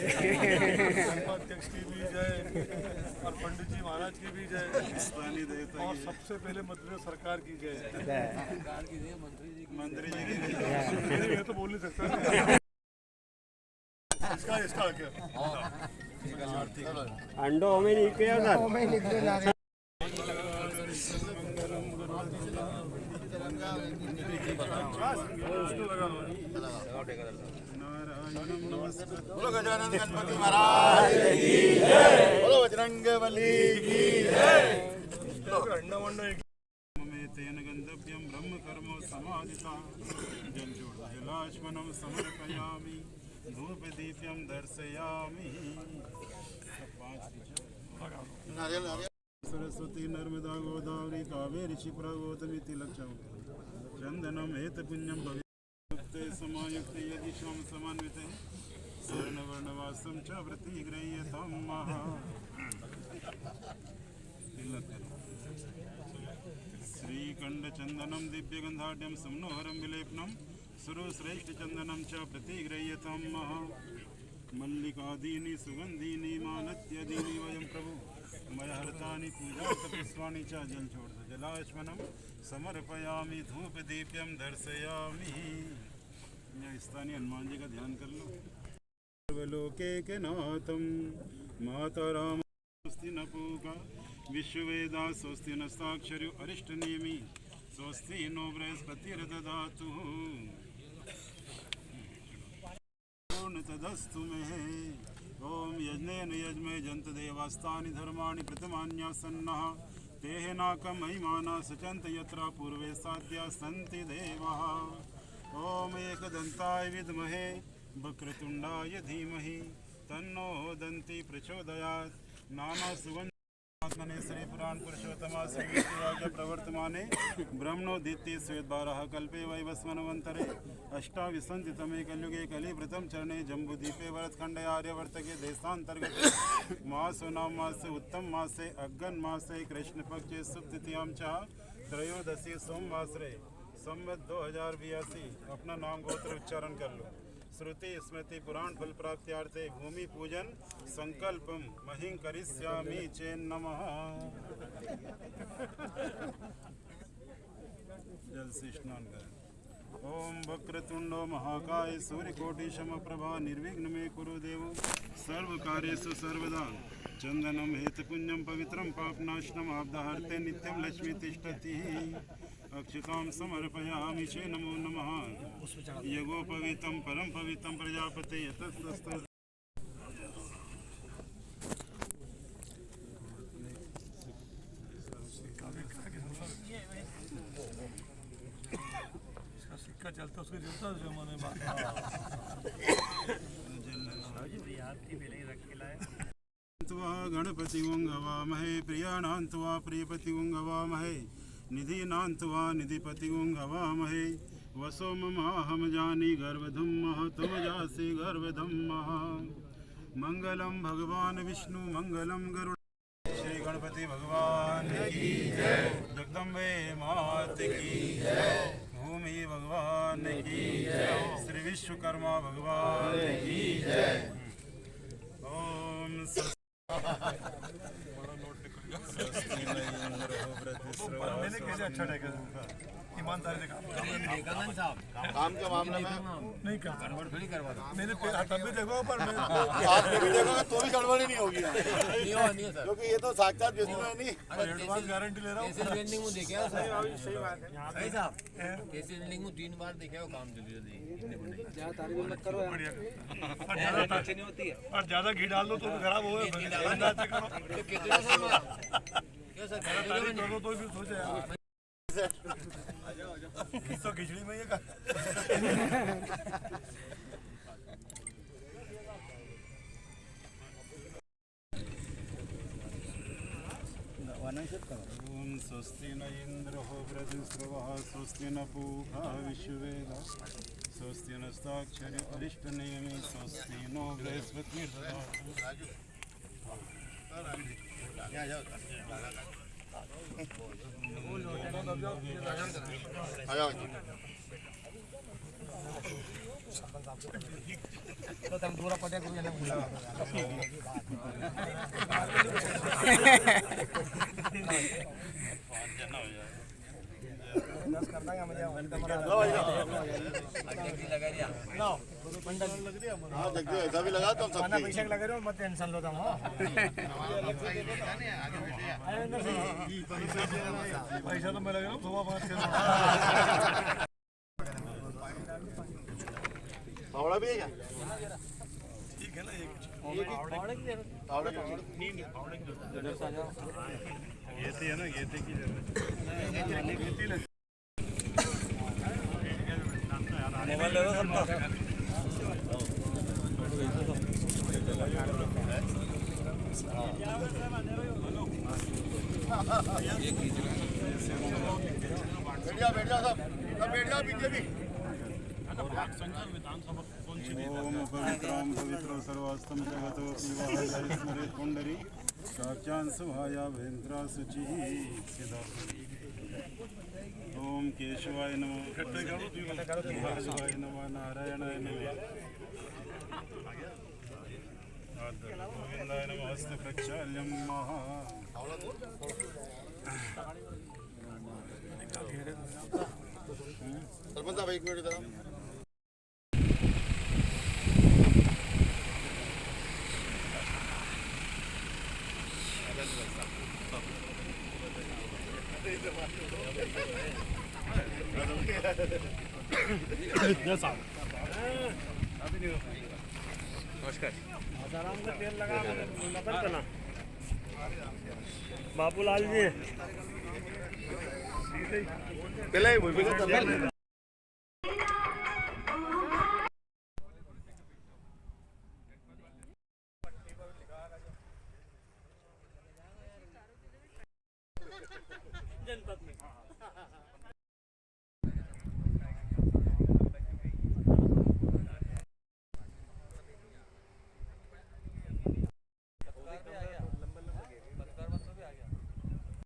उपाध्यक्ष की भी जय, और पंडित जी महाराज की भी जय, स्थानीय देवता और सबसे पहले मध्य प्रदेश सरकार की जय। मंत्री जी की जय। मैं तो बोल नहीं सकता। इसका क्या अंडो हमें नहीं किया सर। बोलो गजानन गणपति महाराज की जय, बोलो बजरंगबली की जय। तेन गंतव्यं ब्रह्म कर्म समाधिता जलाश्मनं समर्पयामि धूपदीप्यं दर्शयामि। सरस्वती नर्मदा गोदावरी कावेरी क्षिप्रा गौतमीति लक्ष्यं चंदनम हेतपुण्यं भवेत् समायुक्ते यदि श्याम समान्विते स्वर्णवर्णवासं च प्रतिगृह्यतां महा। श्रीकण्डचन्दनं दिव्यगन्धाढ्यं समनोहरं विलेपनं सुरश्रेष्ठचन्दनं च प्रतिगृह्यतां महा। मल्लिकादीनि सुगन्धीनि मालत्यदीनि वयं प्रभु मयहर्तानि पूजापुष्पाणि च जलाश्मनं समर्पयामि धूपदीप्यं दर्शयामि। स्थानीय हनुमान जी का ध्यान कर लो। सर्वलोके के नाथम माता राम स्वस्ति न पूका विश्ववेदा स्वस्ति नस्ताक्षर्यो अरिष्टनेमि स्वस्ति नो बृहस्पतिर्दधातु तदस्तु मे। ओम यज्ञेन यज्मे जंत देवास्तानि धर्माणि प्रथमान्यासन्नः तेह नाकं महिमाना सचन्त यत्र पूर्वे साध्या सन्ति देवाः। ओम एकदन्ताय विद्महे वक्रतुण्डाय धीमहि तन्नो दन्ति प्रचोदयात्। नाना सुगन्ध आत्मने श्री पुराण पुरुषोत्तमा श्री विष्णुराज प्रवर्तमाने ब्रह्मणोदित्य श्वेतबारः कल्पे वैवस्वनवन्तरे अष्टाविंशति तमे कलयुगे कलिवृतं चरणे जम्बूद्वीपे भरतखण्डे आर्यवर्तके देशान्तर्गते मासो नाम मासे उत्तम मासे अग्गन मासे कृष्णपक्षे सुप्ततियां च त्रयोदशी सोमवासरे संवत 2082 अपना नाम गोत्र उच्चारण कर लो। श्रुति स्मृति पुराण फल प्राप्त्यार्थे भूमि पूजन संकल्पम महिं करिष्यामि चेन्नमः। जल से स्नान करें। ओम वक्रतुंडो महाकाय सूर्यकोटि समप्रभा निर्विघ्न मे कुरु देवो सर्व कार्येषु सर्वदा। चंदनम हेतपुण्यम पवित्रम पापनाशनम आपदाहर्ते नित्यं लक्ष्मी तिष्ठति। अक्षतां समर्पयामि चे नमो नमः। यगोपवीतं परम पवित्रं प्रजापते यतस्तस्तु। सिक्का चलता उसको जलता जमाने बाद गणपति गवामहे प्रियाणान्त्वा प्रियपति गवामहे निधिनान्त्वा निधिपति गवामहे। वसो ममाहम जानी गर्भधम मह तुम जासी गर्भधम महा। मंगलम भगवान विष्णु मंगलम गरुड़। श्री गणपति भगवान की जय, जगदम्बे मात की जय, भूमि भगवान की जय, श्री विश्वकर्मा भगवान की जय। ओम स्वस्ति न इंद्रो मैंने कैसे अच्छा ठेका ईमानदारी से काम काम के मामले में नहीं करता मैंने तब भी देखो पर मैं आप भी देखोगे तो भी गड़बड़ी नहीं होगी क्योंकि ये तो साक्षात बिजनेस नहीं एडवांस गारंटी ले रहा हूँ सही बात है सही साहब कैसे बिल्डिंग में 3 बार देखे हो काम जल्दी बढ़िया और ज्यादा घी डाल दो तो भी खराब हो कितने साल में क्या सर कर दो तो भी सोचे यार तो खिचड़ी में ये का ओम स्वस्ति न इंद्रो बृहस्पतिः स्वस्ति न पूषा विश्ववेदाः स्वस्ति नस्ताक्षरी अरिष्टनेमि स्वस्ति नो ऐसा भी लगा तुम सब पैसा लगा रहे हो मत टेंशन लो तुम पैसा तो मैं लग रहा हूँ सुबह 5 फावड़ा भी है क्या ठीक है ना ये गेती है ना गेती की जरूरत बैठ जाओ सब बैठ जाओ पीछे भी ओम पवित्रं पवित्रो सर्वास्तम जगतो विवाह स्मरे पुंडरी साक्षान् सुभाया भेन्द्रा शुचिः सिदा ओम केशवाय नमः केशवाय नमः नारायणाय नमः गोविंदाय नमः हस्त प्रक्षाल्यं महा सरपंच साहब 1 मिनट जरा नमस्कार आराम से तेल लगा चला बाबूलाल जी पहले